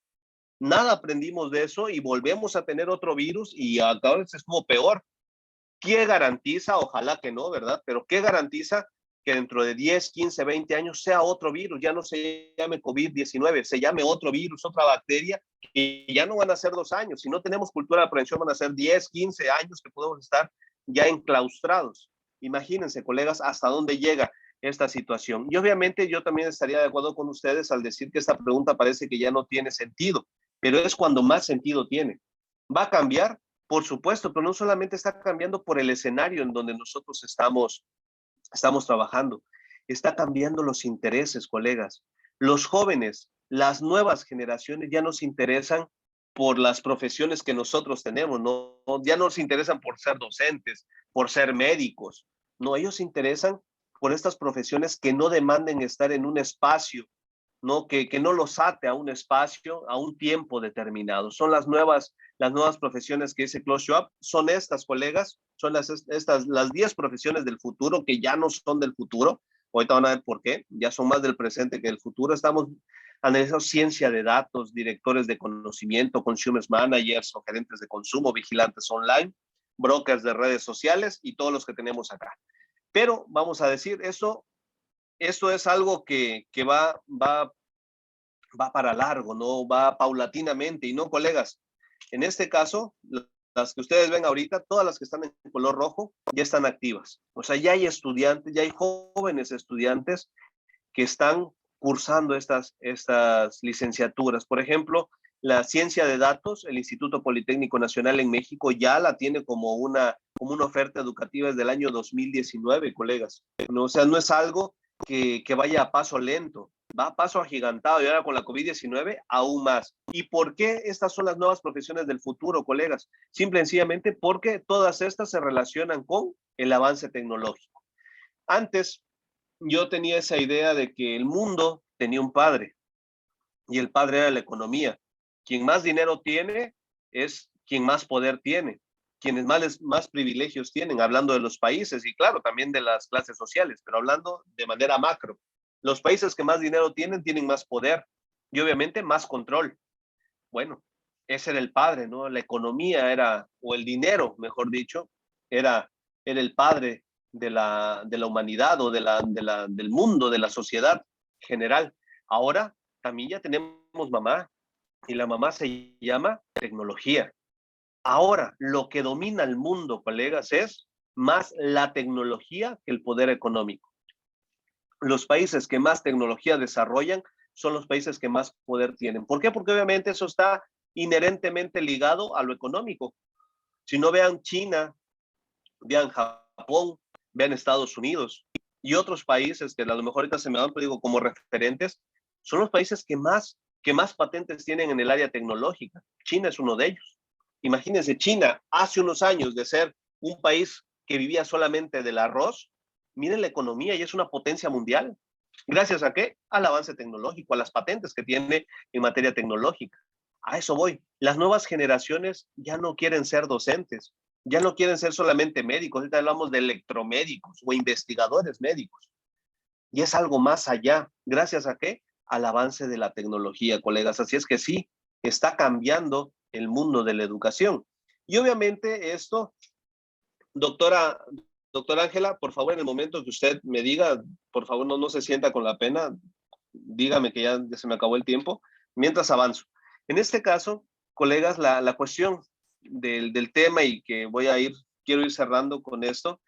nada aprendimos de eso y volvemos a tener otro virus y ahora estuvo peor. ¿Qué garantiza? Ojalá que no, ¿verdad? Pero ¿qué garantiza que dentro de 10, 15, 20 años sea otro virus? Ya no se llame COVID-19, se llame otro virus, otra bacteria, y ya no van a ser 2 años. Si no tenemos cultura de prevención, van a ser 10, 15 años que podemos estar ya enclaustrados. Imagínense, colegas, hasta dónde llega esta situación. Y obviamente yo también estaría de acuerdo con ustedes al decir que esta pregunta parece que ya no tiene sentido, pero es cuando más sentido tiene. ¿Va a cambiar? Por supuesto, pero no solamente está cambiando por el escenario en donde nosotros estamos trabajando, está cambiando los intereses, colegas. Los jóvenes, las nuevas generaciones ya nos interesan por las profesiones que nosotros tenemos, ¿no? Ya nos interesan por ser docentes, por ser médicos, no, ellos se interesan por estas profesiones que no demanden estar en un espacio, ¿no? Que no los ate a un espacio, a un tiempo determinado. Son las nuevas profesiones que dice Klaus Schwab, son estas, colegas, son las 10 profesiones del futuro que ya no son del futuro. Ahorita van a ver por qué, ya son más del presente que del futuro. Estamos analizando ciencia de datos, directores de conocimiento, consumers managers o gerentes de consumo, vigilantes online, brokers de redes sociales y todos los que tenemos acá. Pero vamos a decir, esto es algo que va para largo, ¿no? Va paulatinamente y no, colegas. En este caso, las que ustedes ven ahorita, todas las que están en color rojo, ya están activas. O sea, ya hay estudiantes, ya hay jóvenes estudiantes que están cursando estas licenciaturas. Por ejemplo, la ciencia de datos, el Instituto Politécnico Nacional en México ya la tiene como una oferta educativa desde el año 2019, colegas. ¿No? O sea, no es algo que vaya a paso lento, va a paso agigantado, y ahora con la COVID-19 aún más. ¿Y por qué estas son las nuevas profesiones del futuro, colegas? Simple y sencillamente porque todas estas se relacionan con el avance tecnológico. Antes, yo tenía esa idea de que el mundo tenía un padre, y el padre era la economía. Quien más dinero tiene es quien más poder tiene, quienes más privilegios tienen, hablando de los países y claro, también de las clases sociales, pero hablando de manera macro. Los países que más dinero tienen más poder y obviamente más control. Bueno, ese era el padre, ¿no? La economía era, o el dinero, mejor dicho, era el padre de la humanidad o del mundo, de la sociedad general. Ahora también ya tenemos mamá, y la mamá se llama tecnología. Ahora, lo que domina el mundo, colegas, es más la tecnología que el poder económico. Los países que más tecnología desarrollan son los países que más poder tienen. ¿Por qué? Porque obviamente eso está inherentemente ligado a lo económico. Si no, vean China, vean Japón, vean Estados Unidos y otros países que a lo mejor ahorita se me dan, pero digo, como referentes, son los países que más patentes tienen en el área tecnológica. China es uno de ellos. Imagínense, China hace unos años de ser un país que vivía solamente del arroz, miren la economía y es una potencia mundial. ¿Gracias a qué? Al avance tecnológico, a las patentes que tiene en materia tecnológica. A eso voy. Las nuevas generaciones ya no quieren ser docentes, ya no quieren ser solamente médicos, ahorita hablamos de electromédicos o investigadores médicos. Y es algo más allá. ¿Gracias a qué? Al avance de la tecnología, colegas. Así es que sí, está cambiando el mundo de la educación. Y obviamente esto, doctora Ángela, por favor, en el momento que usted me diga, por favor, no se sienta con la pena, dígame que ya se me acabó el tiempo, mientras avanzo. En este caso, colegas, la cuestión del tema y que quiero ir cerrando con esto,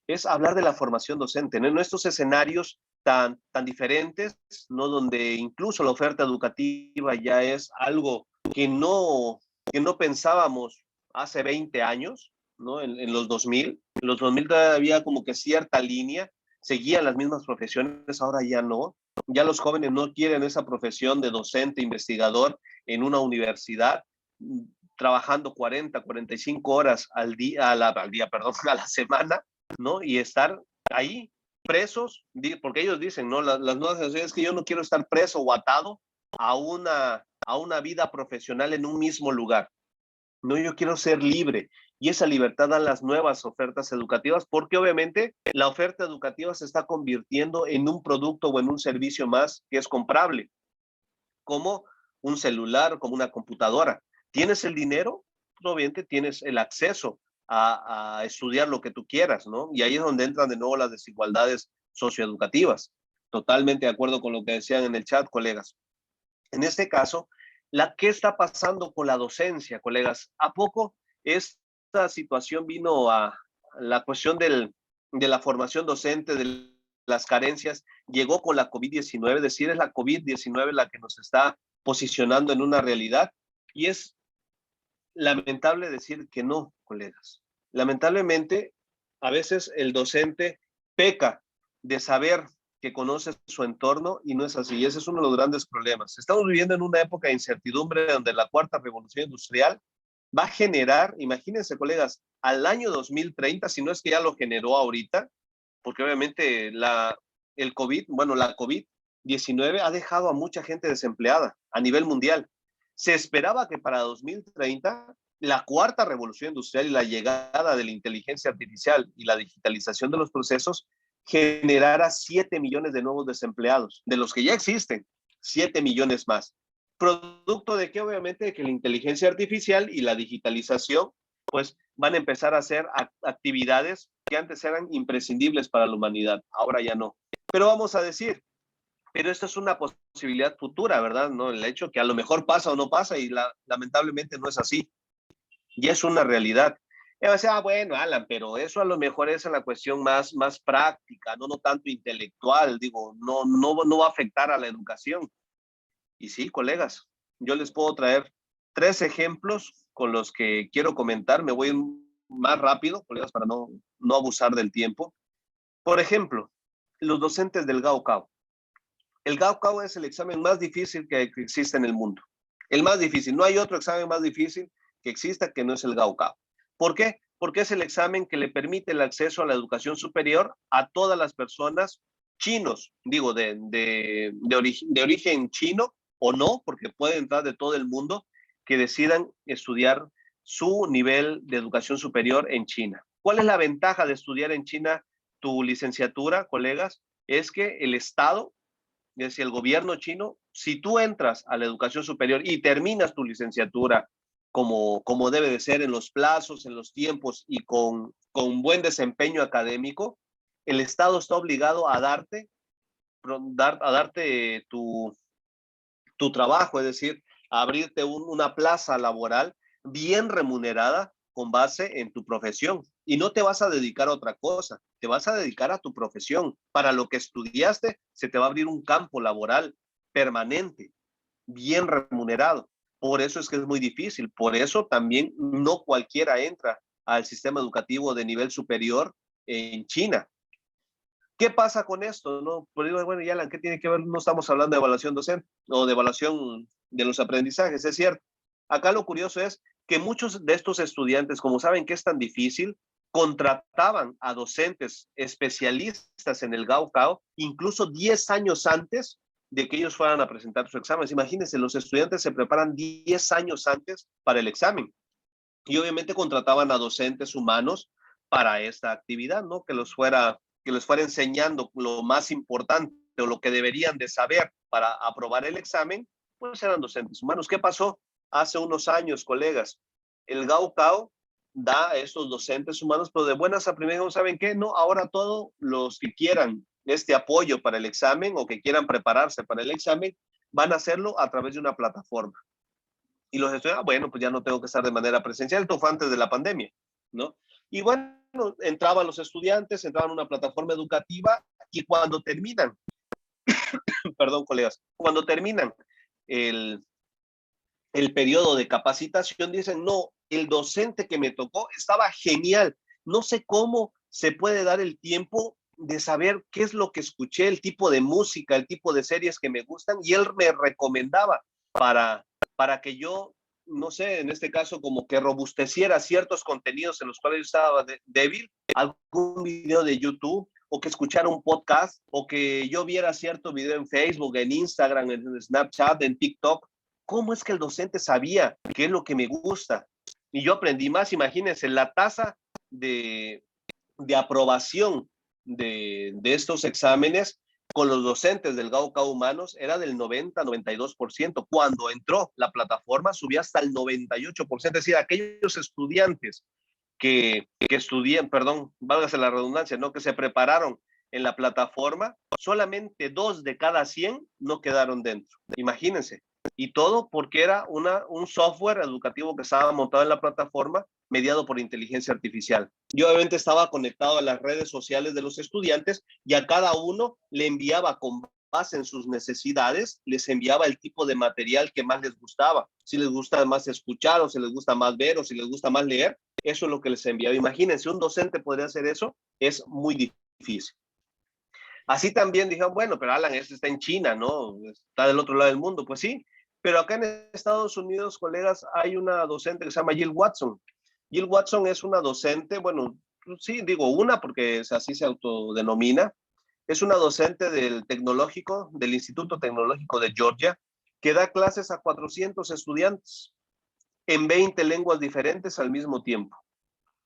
es hablar de la formación docente, ¿no? En estos escenarios tan diferentes, ¿no? Donde incluso la oferta educativa ya es algo que no pensábamos hace 20 años, ¿no? En los 2000. En los 2000 todavía había como que cierta línea, seguían las mismas profesiones, ahora ya no. Ya los jóvenes no quieren esa profesión de docente, investigador en una universidad, trabajando 40, 45 horas al día, a la semana, ¿no? Y estar ahí presos, porque ellos dicen, ¿no? Las nuevas generaciones, que yo no quiero estar preso o atado a una vida profesional en un mismo lugar. No, yo quiero ser libre. Y esa libertad dan las nuevas ofertas educativas, porque obviamente la oferta educativa se está convirtiendo en un producto o en un servicio más que es comprable, como un celular, como una computadora. ¿Tienes el dinero? Obviamente tienes el acceso a estudiar lo que tú quieras, ¿no? Y ahí es donde entran de nuevo las desigualdades socioeducativas. Totalmente de acuerdo con lo que decían en el chat, colegas. En este caso, ¿qué está pasando con la docencia, colegas? ¿A poco esta situación vino a la cuestión de la formación docente, de las carencias, llegó con la COVID-19? Es decir, es la COVID-19 la que nos está posicionando en una realidad, y es lamentable decir que no, colegas. Lamentablemente, a veces el docente peca de saber que conoce su entorno y no es así. Y ese es uno de los grandes problemas. Estamos viviendo en una época de incertidumbre donde la cuarta revolución industrial va a generar, imagínense, colegas, al año 2030, si no es que ya lo generó ahorita, porque obviamente la COVID-19 ha dejado a mucha gente desempleada a nivel mundial. Se esperaba que para 2030 la cuarta revolución industrial y la llegada de la inteligencia artificial y la digitalización de los procesos generara 7 millones de nuevos desempleados, de los que ya existen, 7 millones más. Producto de que obviamente de que la inteligencia artificial y la digitalización pues van a empezar a hacer actividades que antes eran imprescindibles para la humanidad, ahora ya no. Pero vamos a decir, pero esto es una posibilidad futura, ¿verdad? ¿No? El hecho que a lo mejor pasa o no pasa, y lamentablemente no es así. y es una realidad. Y me decía, bueno, Alan, pero eso a lo mejor es en la cuestión más práctica, no tanto intelectual, digo, no va a afectar a la educación. Y sí, colegas, yo les puedo traer 3 ejemplos con los que quiero comentar. Me voy a ir más rápido, colegas, para no abusar del tiempo. Por ejemplo, los docentes del Gaokao. El Gaokao es el examen más difícil que existe en el mundo. El más difícil. No hay otro examen más difícil que exista que no es el Gaokao. ¿Por qué? Porque es el examen que le permite el acceso a la educación superior a todas las personas chinos, digo, de origen chino o no, porque puede entrar de todo el mundo, que decidan estudiar su nivel de educación superior en China. ¿Cuál es la ventaja de estudiar en China tu licenciatura, colegas? Es que el Estado, es decir, el gobierno chino, si tú entras a la educación superior y terminas tu licenciatura como debe de ser, en los plazos, en los tiempos y con buen desempeño académico, el Estado está obligado a darte tu trabajo, es decir, a abrirte una plaza laboral bien remunerada con base en tu profesión. Y no te vas a dedicar a otra cosa, te vas a dedicar a tu profesión. Para lo que estudiaste, se te va a abrir un campo laboral permanente, bien remunerado. Por eso es que es muy difícil. Por eso también no cualquiera entra al sistema educativo de nivel superior en China. ¿Qué pasa con esto? ¿No? Pues digo, bueno, Yalan, ¿qué tiene que ver? No estamos hablando de evaluación docente o de evaluación de los aprendizajes, es cierto. Acá lo curioso es que muchos de estos estudiantes, como saben que es tan difícil, contrataban a docentes especialistas en el Gaokao, incluso 10 años antes de que ellos fueran a presentar sus exámenes. Imagínense, los estudiantes se preparan 10 años antes para el examen y obviamente contrataban a docentes humanos para esta actividad, ¿no? Que les fuera enseñando lo más importante o lo que deberían de saber para aprobar el examen, pues eran docentes humanos. ¿Qué pasó? Hace unos años, colegas, el Gaokao da a estos docentes humanos, pero de buenas a primeras, ¿saben qué? No, ahora todos los que quieran este apoyo para el examen o que quieran prepararse para el examen, van a hacerlo a través de una plataforma. Y los estudiantes, bueno, pues ya no tengo que estar de manera presencial, esto fue antes de la pandemia, ¿no? Y bueno, entraban los estudiantes, entraban a una plataforma educativa y cuando terminan, perdón, colegas, cuando terminan el, el periodo de capacitación, dicen, no, el docente que me tocó estaba genial, no sé cómo se puede dar el tiempo de saber qué es lo que escuché, el tipo de música, el tipo de series que me gustan, y él me recomendaba para que yo, no sé, en este caso, como que robusteciera ciertos contenidos en los cuales yo estaba débil, algún video de YouTube, o que escuchara un podcast, o que yo viera cierto video en Facebook, en Instagram, en Snapchat, en TikTok. ¿Cómo es que el docente sabía qué es lo que me gusta? Y yo aprendí más, imagínense, la tasa de aprobación de estos exámenes con los docentes del Gaokao Humanos era del 90-92%. Cuando entró la plataforma subía hasta el 98%. Es decir, aquellos estudiantes que estudian, perdón, válgase la redundancia, ¿no? Que se prepararon en la plataforma, solamente 2 de cada 100 no quedaron dentro. Imagínense. Y todo porque era un software educativo que estaba montado en la plataforma mediado por inteligencia artificial. Yo obviamente estaba conectado a las redes sociales de los estudiantes y a cada uno le enviaba con base en sus necesidades, les enviaba el tipo de material que más les gustaba. Si les gusta más escuchar o si les gusta más ver o si les gusta más leer, eso es lo que les enviaba. Imagínense, un docente podría hacer eso, es muy difícil. Así también dijeron, bueno, pero Alan, este está en China, ¿no? Está del otro lado del mundo. Pues sí, pero acá en Estados Unidos, colegas, hay una docente que se llama Jill Watson. Jill Watson es una docente, bueno, sí, digo una porque así se autodenomina, es una docente del tecnológico, del Instituto Tecnológico de Georgia, que da clases a 400 estudiantes en 20 lenguas diferentes al mismo tiempo.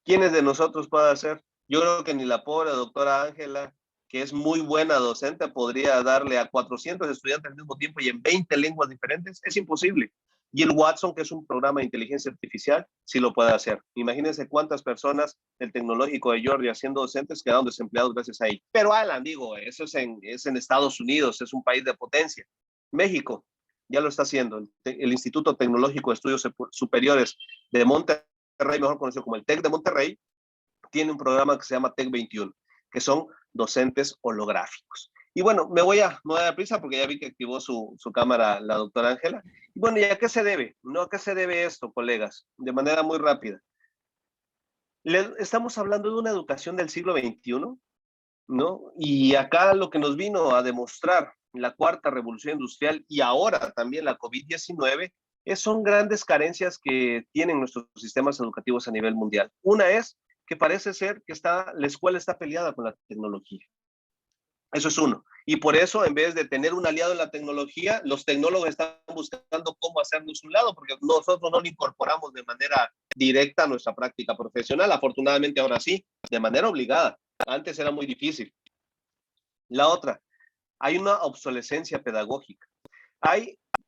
¿Quiénes de nosotros puede hacer? Yo creo que ni la pobre doctora Ángela, que es muy buena docente, podría darle a 400 estudiantes al mismo tiempo y en 20 lenguas diferentes. Es imposible. Y el Watson, que es un programa de inteligencia artificial, sí lo puede hacer. Imagínense cuántas personas del tecnológico de Georgia siendo docentes quedaron desempleados gracias a ello. Pero Alan, digo, eso es en Estados Unidos, es un país de potencia. México ya lo está haciendo. El Instituto Tecnológico de Estudios Superiores de Monterrey mejor conocido como el TEC de Monterrey, tiene un programa que se llama TEC 21, que son docentes holográficos. Y bueno, me voy a dar prisa porque ya vi que activó su cámara la doctora Ángela. Y bueno, ¿y a qué se debe? ¿No? ¿A qué se debe esto, colegas? De manera muy rápida. Estamos hablando de una educación del siglo XXI, ¿no? Y acá lo que nos vino a demostrar la cuarta revolución industrial y ahora también la COVID-19 son grandes carencias que tienen nuestros sistemas educativos a nivel mundial. Una es que parece ser que la escuela está peleada con la tecnología. Eso es uno. Y por eso, en vez de tener un aliado en la tecnología, los tecnólogos están buscando cómo hacernos un lado, porque nosotros no lo incorporamos de manera directa a nuestra práctica profesional. Afortunadamente ahora sí, de manera obligada. Antes era muy difícil. La otra, hay una obsolescencia pedagógica.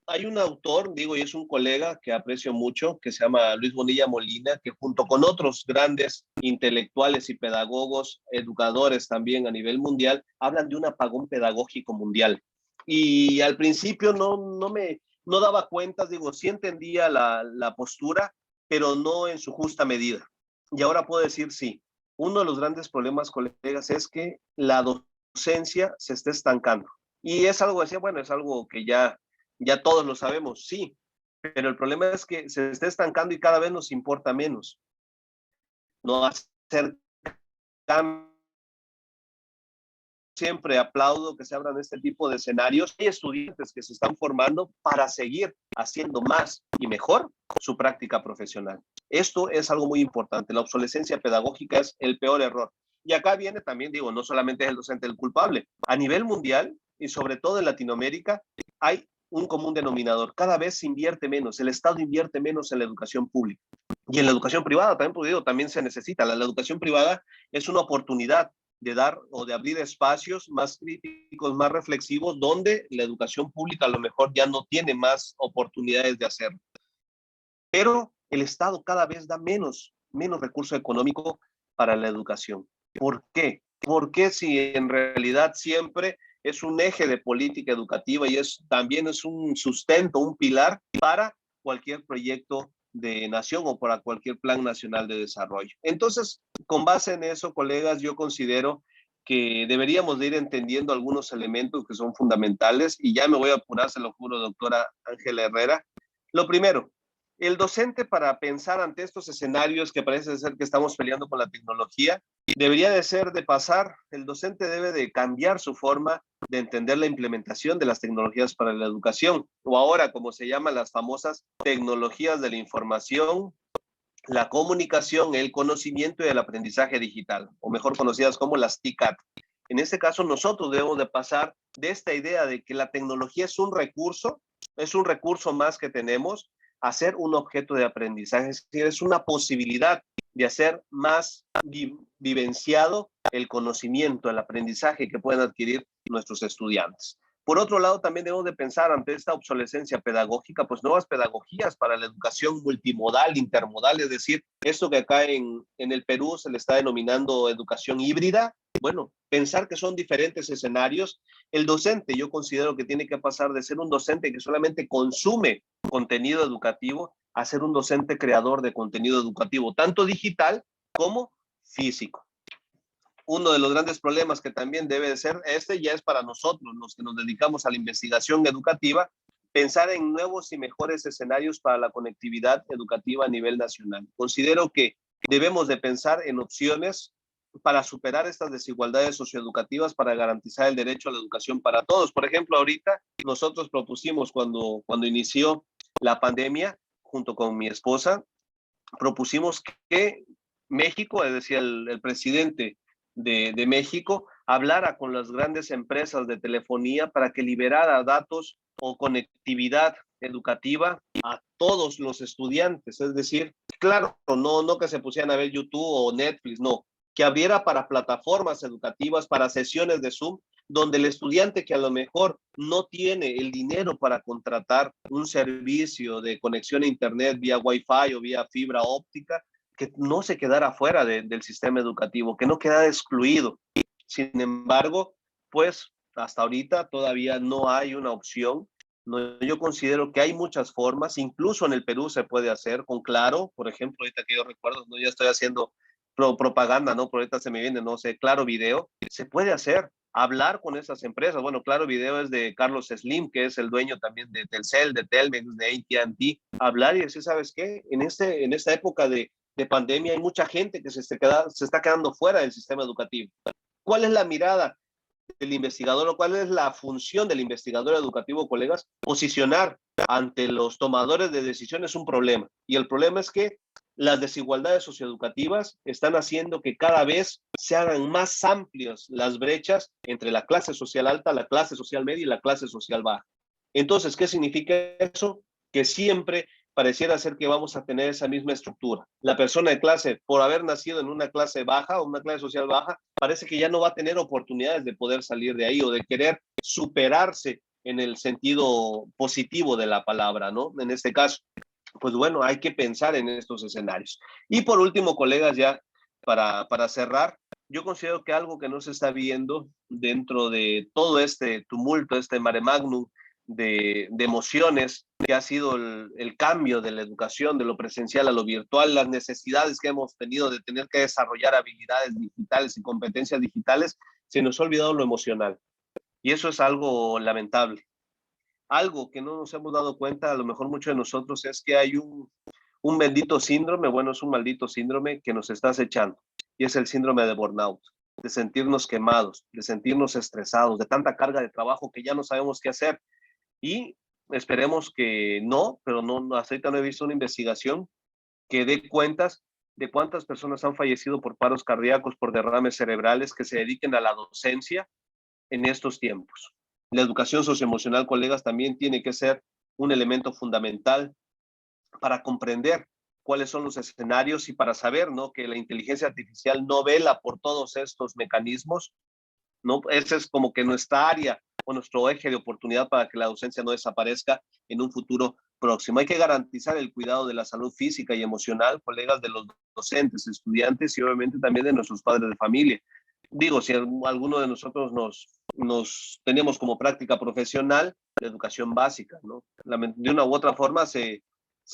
Hay un autor, digo, y es un colega que aprecio mucho, que se llama Luis Bonilla Molina, que junto con otros grandes intelectuales y pedagogos, educadores también a nivel mundial, hablan de un apagón pedagógico mundial. Y al principio no daba cuentas, digo, sí entendía la postura, pero no en su justa medida. Y ahora puedo decir sí. Uno de los grandes problemas, colegas, es que la docencia se está estancando. Y es algo así, bueno, es algo que ya todos lo sabemos, sí, pero el problema es que se está estancando y cada vez nos importa menos. No hacer cambios. Siempre aplaudo que se abran este tipo de escenarios. Hay estudiantes que se están formando para seguir haciendo más y mejor su práctica profesional. Esto es algo muy importante. La obsolescencia pedagógica es el peor error. Y acá viene también, digo, no solamente es el docente el culpable. A nivel mundial y sobre todo en Latinoamérica hay un común denominador. Cada vez se invierte menos. El Estado invierte menos en la educación pública. Y en la educación privada también se necesita. La educación privada es una oportunidad de dar o de abrir espacios más críticos, más reflexivos, donde la educación pública a lo mejor ya no tiene más oportunidades de hacerlo. Pero el Estado cada vez da menos recurso económico para la educación. ¿Por qué? Porque si en realidad siempre es un eje de política educativa y también es un sustento, un pilar para cualquier proyecto de nación o para cualquier plan nacional de desarrollo. Entonces, con base en eso, colegas, yo considero que deberíamos de ir entendiendo algunos elementos que son fundamentales y ya me voy a apurar, se lo juro, doctora Ángela Herrera. Lo primero, el docente para pensar ante estos escenarios que parece ser que estamos peleando con la tecnología, debería de ser de pasar, el docente debe de cambiar su forma de entender la implementación de las tecnologías para la educación, o ahora como se llaman las famosas tecnologías de la información, la comunicación, el conocimiento y el aprendizaje digital, o mejor conocidas como las TICAT. En este caso, nosotros debemos de pasar de esta idea de que la tecnología es un recurso más que tenemos, a ser un objeto de aprendizaje, es decir, es una posibilidad de hacer más vivenciado el conocimiento, el aprendizaje que pueden adquirir nuestros estudiantes. Por otro lado, también debemos de pensar ante esta obsolescencia pedagógica, pues nuevas pedagogías para la educación multimodal, intermodal, es decir, esto que acá en el Perú se le está denominando educación híbrida. Bueno, pensar que son diferentes escenarios. El docente, yo considero que tiene que pasar de ser un docente que solamente consume contenido educativo a ser un docente creador de contenido educativo, tanto digital como físico. Uno de los grandes problemas que también debe de ser, ya es para nosotros, los que nos dedicamos a la investigación educativa, pensar en nuevos y mejores escenarios para la conectividad educativa a nivel nacional. Considero que debemos de pensar en opciones para superar estas desigualdades socioeducativas, para garantizar el derecho a la educación para todos. Por ejemplo, ahorita nosotros propusimos cuando inició la pandemia, junto con mi esposa, propusimos que México, es decir, el presidente de México, hablara con las grandes empresas de telefonía para que liberara datos o conectividad educativa a todos los estudiantes. Es decir, claro, no que se pusieran a ver YouTube o Netflix, no, que abriera para plataformas educativas, para sesiones de Zoom, donde el estudiante que a lo mejor no tiene el dinero para contratar un servicio de conexión a Internet vía Wi-Fi o vía fibra óptica, que no se quedara fuera del sistema educativo, que no quedara excluido. Sin embargo, pues hasta ahorita todavía no hay una opción ¿no? Yo considero que hay muchas formas, incluso en el Perú se puede hacer con Claro, por ejemplo, ahorita que yo recuerdo, ¿no? Ya estoy haciendo propaganda, ¿no? Pero ahorita se me viene, no sé, Claro Video, se puede hacer, hablar con esas empresas. Bueno, Claro Video es de Carlos Slim, que es el dueño también de Telcel, de Telmex, de AT&T, hablar y decir, ¿sabes qué? En esta época de pandemia hay mucha gente que se está quedando fuera del sistema educativo. ¿Cuál es la mirada del investigador o cuál es la función del investigador educativo, colegas? Posicionar ante los tomadores de decisiones un problema. Y el problema es que las desigualdades socioeducativas están haciendo que cada vez se hagan más amplias las brechas entre la clase social alta, la clase social media y la clase social baja. Entonces, ¿qué significa eso? Que siempre pareciera ser que vamos a tener esa misma estructura. La persona de clase, por haber nacido en una clase baja o una clase social baja, parece que ya no va a tener oportunidades de poder salir de ahí o de querer superarse en el sentido positivo de la palabra, ¿no? En este caso, pues bueno, hay que pensar en estos escenarios. Y por último, colegas, ya para cerrar, yo considero que algo que no se está viendo dentro de todo este tumulto, este mare magnum de emociones, que ha sido el cambio de la educación, de lo presencial a lo virtual, las necesidades que hemos tenido de tener que desarrollar habilidades digitales y competencias digitales, se nos ha olvidado lo emocional. Y eso es algo lamentable. Algo que no nos hemos dado cuenta, a lo mejor muchos de nosotros, es que hay un bendito síndrome, bueno, es un maldito síndrome que nos está acechando, y es el síndrome de burnout, de sentirnos quemados, de sentirnos estresados, de tanta carga de trabajo que ya no sabemos qué hacer. Y esperemos que no, pero no, hasta ahorita no he visto una investigación que dé cuentas de cuántas personas han fallecido por paros cardíacos, por derrames cerebrales, que se dediquen a la docencia en estos tiempos. La educación socioemocional, colegas, también tiene que ser un elemento fundamental para comprender cuáles son los escenarios y para saber, ¿no?, que la inteligencia artificial no vela por todos estos mecanismos, ¿no? Ese es como que nuestra área o nuestro eje de oportunidad para que la docencia no desaparezca en un futuro próximo. Hay que garantizar el cuidado de la salud física y emocional, colegas, de los docentes, estudiantes y obviamente también de nuestros padres de familia. Digo, si alguno de nosotros nos tenemos como práctica profesional de educación básica, ¿no? De una u otra forma se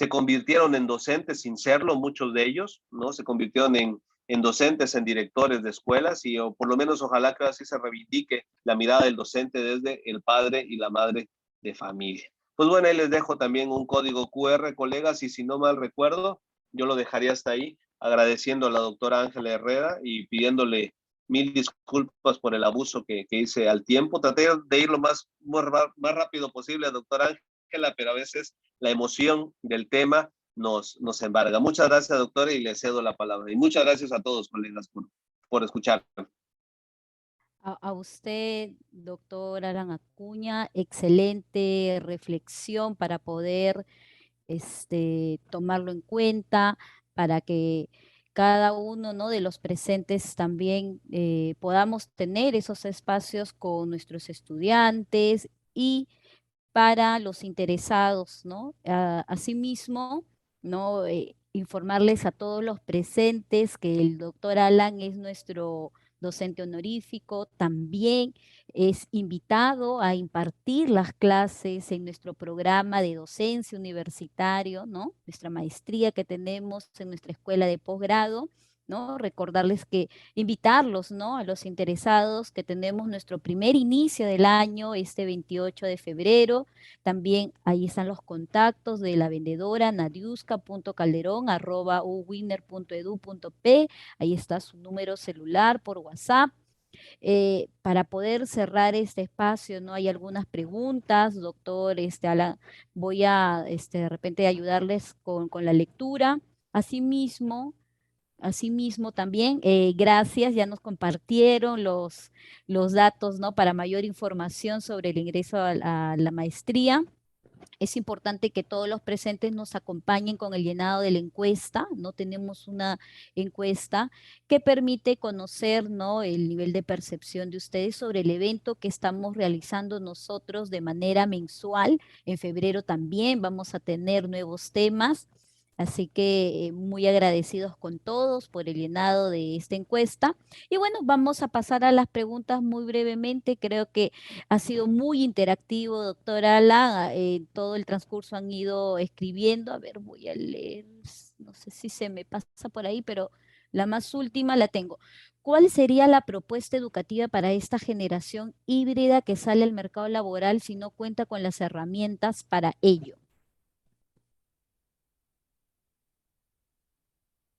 convirtieron en docentes sin serlo, muchos de ellos, ¿no? Se convirtieron en docentes, en directores de escuelas y o por lo menos ojalá que así se reivindique la mirada del docente desde el padre y la madre de familia. Pues bueno, ahí les dejo también un código QR, colegas, y si no mal recuerdo, yo lo dejaría hasta ahí, agradeciendo a la doctora Ángela Herrera y pidiéndole mil disculpas por el abuso que hice al tiempo. Traté de ir lo más rápido posible, doctora Ángela, pero a veces la emoción del tema nos embarga. Muchas gracias, doctora, y le cedo la palabra. Y muchas gracias a todos, colegas, por escuchar. A usted, doctor Alan Acuña, excelente reflexión para poder tomarlo en cuenta, para que cada uno, ¿no?, de los presentes también podamos tener esos espacios con nuestros estudiantes y para los interesados, ¿no? Asimismo, ¿no? Informarles a todos los presentes que el doctor Alan es nuestro docente honorífico, también es invitado a impartir las clases en nuestro programa de docencia universitario, ¿no? Nuestra maestría que tenemos en nuestra escuela de posgrado, ¿no? Recordarles que invitarlos, ¿no?, a los interesados que tenemos nuestro primer inicio del año, este 28 de febrero. También ahí están los contactos de la vendedora nadiuska.calderón@uwinner.edu.p. Ahí está su número celular por WhatsApp. Para poder cerrar este espacio, ¿no? Hay algunas preguntas, doctor Alan, voy a de repente ayudarles con la lectura. Asimismo también, gracias, ya nos compartieron los datos, ¿no?, para mayor información sobre el ingreso a la maestría. Es importante que todos los presentes nos acompañen con el llenado de la encuesta. No tenemos una encuesta que permite conocer, ¿no?, el nivel de percepción de ustedes sobre el evento que estamos realizando nosotros de manera mensual. En febrero también vamos a tener nuevos temas. Así que muy agradecidos con todos por el llenado de esta encuesta. Y bueno, vamos a pasar a las preguntas muy brevemente. Creo que ha sido muy interactivo, doctora Ala. Todo el transcurso han ido escribiendo. A ver, voy a leer. No sé si se me pasa por ahí, pero la más última la tengo. ¿Cuál sería la propuesta educativa para esta generación híbrida que sale al mercado laboral si no cuenta con las herramientas para ello?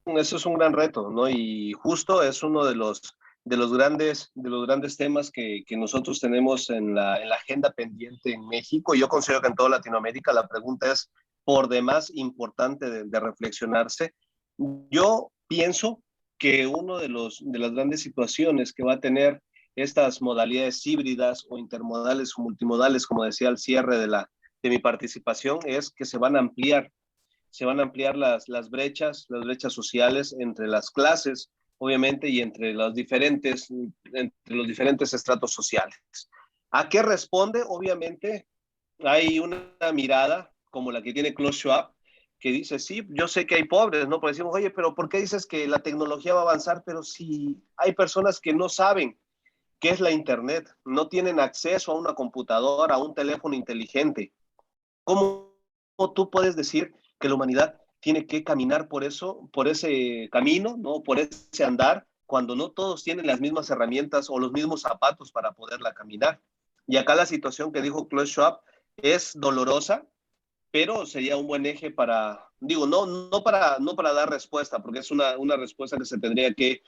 Eso es un gran reto, ¿no? Y justo es uno de los grandes temas que nosotros tenemos en la agenda pendiente en México. Yo considero que en toda Latinoamérica la pregunta es por demás importante de reflexionarse. Yo pienso que uno de las grandes situaciones que va a tener estas modalidades híbridas o intermodales o multimodales, como decía al cierre de mi participación, es que se van a ampliar las brechas sociales entre las clases, obviamente, y entre los diferentes estratos sociales. ¿A qué responde? Obviamente, hay una mirada como la que tiene Klaus Schwab, que dice, sí, yo sé que hay pobres, ¿no? Porque decimos, oye, pero ¿por qué dices que la tecnología va a avanzar? Pero si hay personas que no saben qué es la Internet, no tienen acceso a una computadora, a un teléfono inteligente, ¿cómo tú puedes decir que la humanidad tiene que caminar por eso, por ese camino, ¿no? Por ese andar, cuando no todos tienen las mismas herramientas o los mismos zapatos para poderla caminar? Y acá la situación que dijo Klaus Schwab es dolorosa, pero sería un buen eje para, digo, no para dar respuesta, porque es una respuesta que se tendría que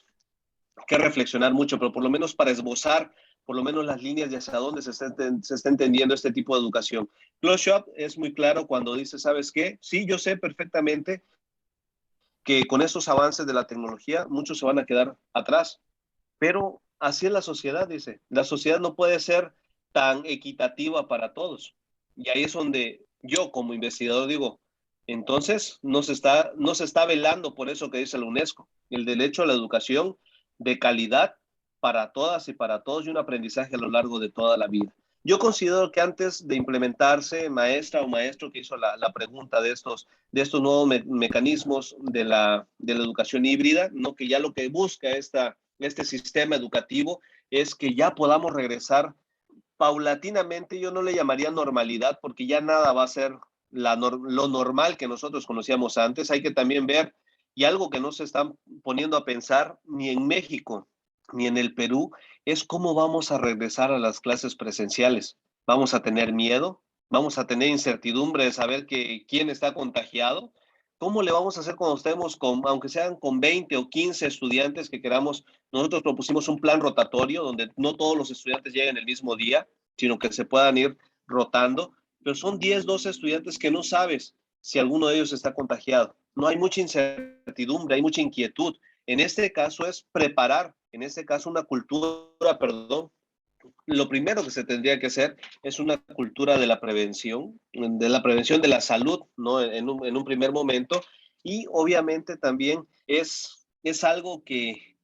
reflexionar mucho, pero por lo menos para esbozar por lo menos las líneas de hacia dónde se está entendiendo este tipo de educación. Klaus Schwab es muy claro cuando dice, ¿sabes qué? Sí, yo sé perfectamente que con estos avances de la tecnología muchos se van a quedar atrás, pero así es la sociedad, dice. La sociedad no puede ser tan equitativa para todos. Y ahí es donde yo como investigador digo, entonces no se está velando por eso que dice la UNESCO, el derecho a la educación de calidad para todas y para todos y un aprendizaje a lo largo de toda la vida. Yo considero que antes de implementarse, maestra o maestro que hizo la pregunta de estos nuevos mecanismos de la educación híbrida, ¿no? Que ya lo que busca este sistema educativo es que ya podamos regresar paulatinamente. Yo no le llamaría normalidad porque ya nada va a ser lo normal que nosotros conocíamos antes. Hay que también ver, y algo que no se están poniendo a pensar ni en México ni en el Perú, es cómo vamos a regresar a las clases presenciales. ¿Vamos a tener miedo? ¿Vamos a tener incertidumbre de saber quién está contagiado? ¿Cómo le vamos a hacer cuando estemos aunque sean con 20 o 15 estudiantes que queramos? Nosotros propusimos un plan rotatorio donde no todos los estudiantes lleguen el mismo día, sino que se puedan ir rotando, pero son 10, 12 estudiantes que no sabes si alguno de ellos está contagiado. No hay mucha incertidumbre, hay mucha inquietud. En este caso es preparar, en este caso una cultura, perdón, lo primero que se tendría que hacer es una cultura de la prevención de la salud, ¿no? En un primer momento, y obviamente también es algo que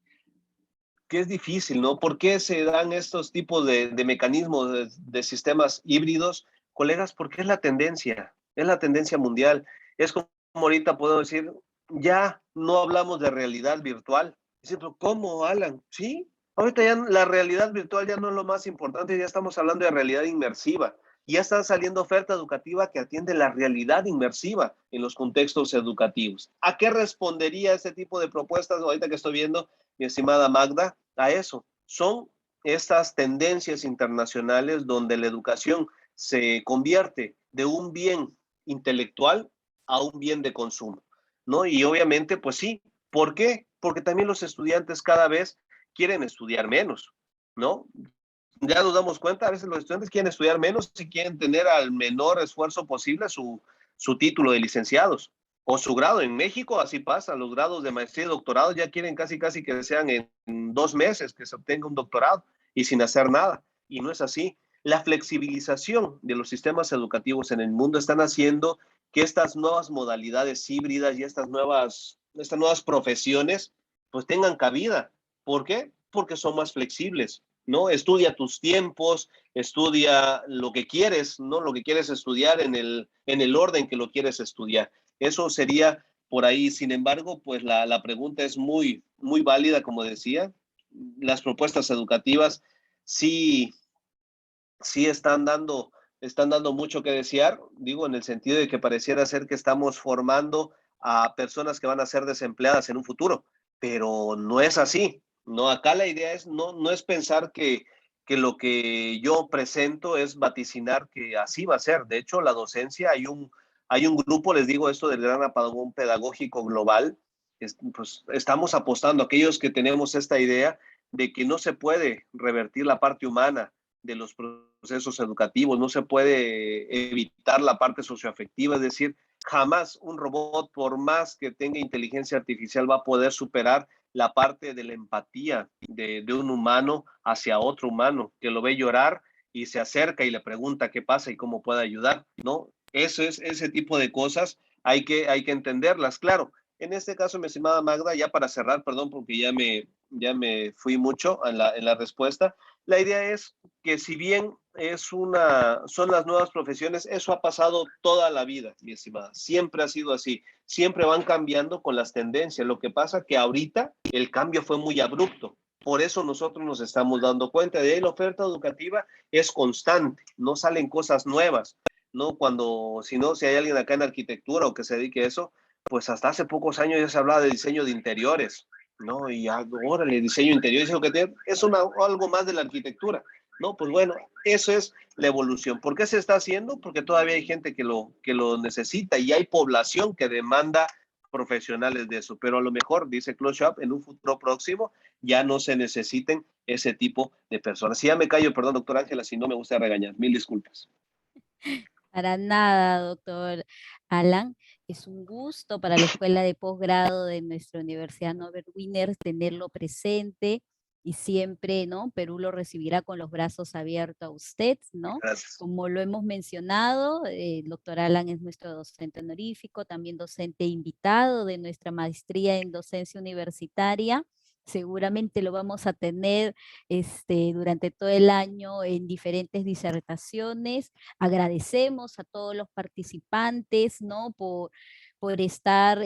es difícil, ¿no? ¿Por qué se dan estos tipos de mecanismos, de sistemas híbridos, colegas? Porque es la tendencia mundial. Es como ahorita puedo decir, ya no hablamos de realidad virtual. Dice, pero ¿cómo, Alan? Sí, ahorita ya la realidad virtual ya no es lo más importante, ya estamos hablando de realidad inmersiva. Y ya está saliendo oferta educativa que atiende la realidad inmersiva en los contextos educativos. ¿A qué respondería este tipo de propuestas ahorita que estoy viendo, mi estimada Magda? A eso. Son estas tendencias internacionales donde la educación se convierte de un bien intelectual a un bien de consumo, ¿no? Y obviamente, pues sí. ¿Por qué? Porque también los estudiantes cada vez quieren estudiar menos, ¿no? Ya nos damos cuenta, a veces los estudiantes quieren estudiar menos y quieren tener al menor esfuerzo posible su título de licenciados o su grado. En México así pasa, los grados de maestría y doctorado ya quieren casi que sean en 2 meses que se obtenga un doctorado y sin hacer nada. Y no es así. La flexibilización de los sistemas educativos en el mundo están haciendo que estas nuevas modalidades híbridas y estas nuevas profesiones pues tengan cabida. ¿Por qué? Porque son más flexibles, ¿no? Estudia tus tiempos, estudia lo que quieres, ¿no? Lo que quieres estudiar en el orden que lo quieres estudiar. Eso sería por ahí. Sin embargo, pues la pregunta es muy, muy válida, como decía. Las propuestas educativas sí, sí están dando mucho que desear, digo, en el sentido de que pareciera ser que estamos formando a personas que van a ser desempleadas en un futuro, pero no es así, ¿no? Acá la idea es no es pensar que lo que yo presento es vaticinar que así va a ser. De hecho, la docencia, hay un grupo, les digo esto del gran apagón pedagógico global, pues estamos apostando a aquellos que tenemos esta idea de que no se puede revertir la parte humana de los procesos educativos, no se puede evitar la parte socioafectiva, es decir, jamás un robot, por más que tenga inteligencia artificial, va a poder superar la parte de la empatía de un humano hacia otro humano, que lo ve llorar y se acerca y le pregunta qué pasa y cómo puede ayudar, ¿no? Eso es, ese tipo de cosas hay que entenderlas, claro. En este caso, mi estimada Magda, ya para cerrar, perdón, porque ya me fui mucho en la respuesta, la idea es que si bien son las nuevas profesiones, eso ha pasado toda la vida, mi estimada. Siempre ha sido así. Siempre van cambiando con las tendencias. Lo que pasa que ahorita el cambio fue muy abrupto. Por eso nosotros nos estamos dando cuenta de ahí la oferta educativa es constante, no salen cosas nuevas, ¿no? Si no, si hay alguien acá en arquitectura o que se dedique a eso, pues hasta hace pocos años ya se hablaba de diseño de interiores, ¿no? Y ahora el diseño interior es algo más de la arquitectura, ¿no? Pues bueno, eso es la evolución. ¿Por qué se está haciendo? Porque todavía hay gente que lo necesita y hay población que demanda profesionales de eso, pero a lo mejor, dice Close Shop, en un futuro próximo ya no se necesiten ese tipo de personas. Si ya me callo, perdón, doctor Ángela, si no me gusta regañar, mil disculpas. Para nada, doctor Alan. Es un gusto para la Escuela de Posgrado de nuestra Universidad Norbert Wiener tenerlo presente y siempre, ¿no? Perú lo recibirá con los brazos abiertos a usted, ¿no? Gracias. Como lo hemos mencionado, el doctor Alan es nuestro docente honorífico, también docente invitado de nuestra maestría en docencia universitaria. Seguramente lo vamos a tener durante todo el año en diferentes disertaciones. Agradecemos a todos los participantes, ¿no? Por estar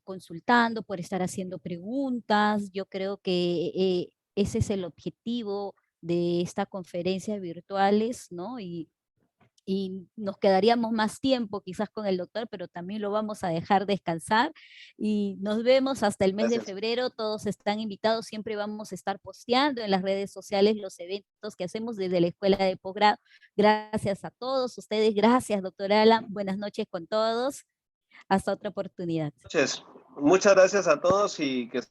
consultando, por estar haciendo preguntas. Yo creo que ese es el objetivo de esta conferencia virtuales, ¿no? Y nos quedaríamos más tiempo quizás con el doctor, pero también lo vamos a dejar descansar y nos vemos hasta el mes de Gracias. febrero, todos están invitados, siempre vamos a estar posteando en las redes sociales los eventos que hacemos desde la Escuela de Posgrado. Gracias a todos ustedes, gracias doctora Alan, buenas noches con todos, hasta otra oportunidad. Muchas gracias a todos y que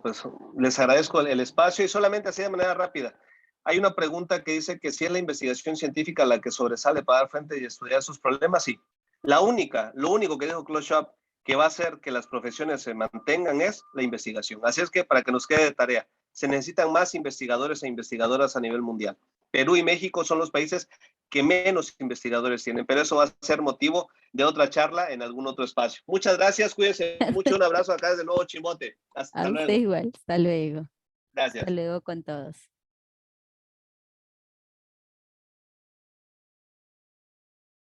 pues, les agradezco el espacio y solamente así de manera rápida. Hay una pregunta que dice que si es la investigación científica la que sobresale para dar frente y estudiar sus problemas, sí. Lo único que dijo Close Shop que va a hacer que las profesiones se mantengan es la investigación. Así es que para que nos quede de tarea, se necesitan más investigadores e investigadoras a nivel mundial. Perú y México son los países que menos investigadores tienen, pero eso va a ser motivo de otra charla en algún otro espacio. Muchas gracias, cuídense mucho, un abrazo acá desde Nuevo Chimbote. Hasta A usted luego. igual, hasta luego. Hasta Gracias. luego con todos.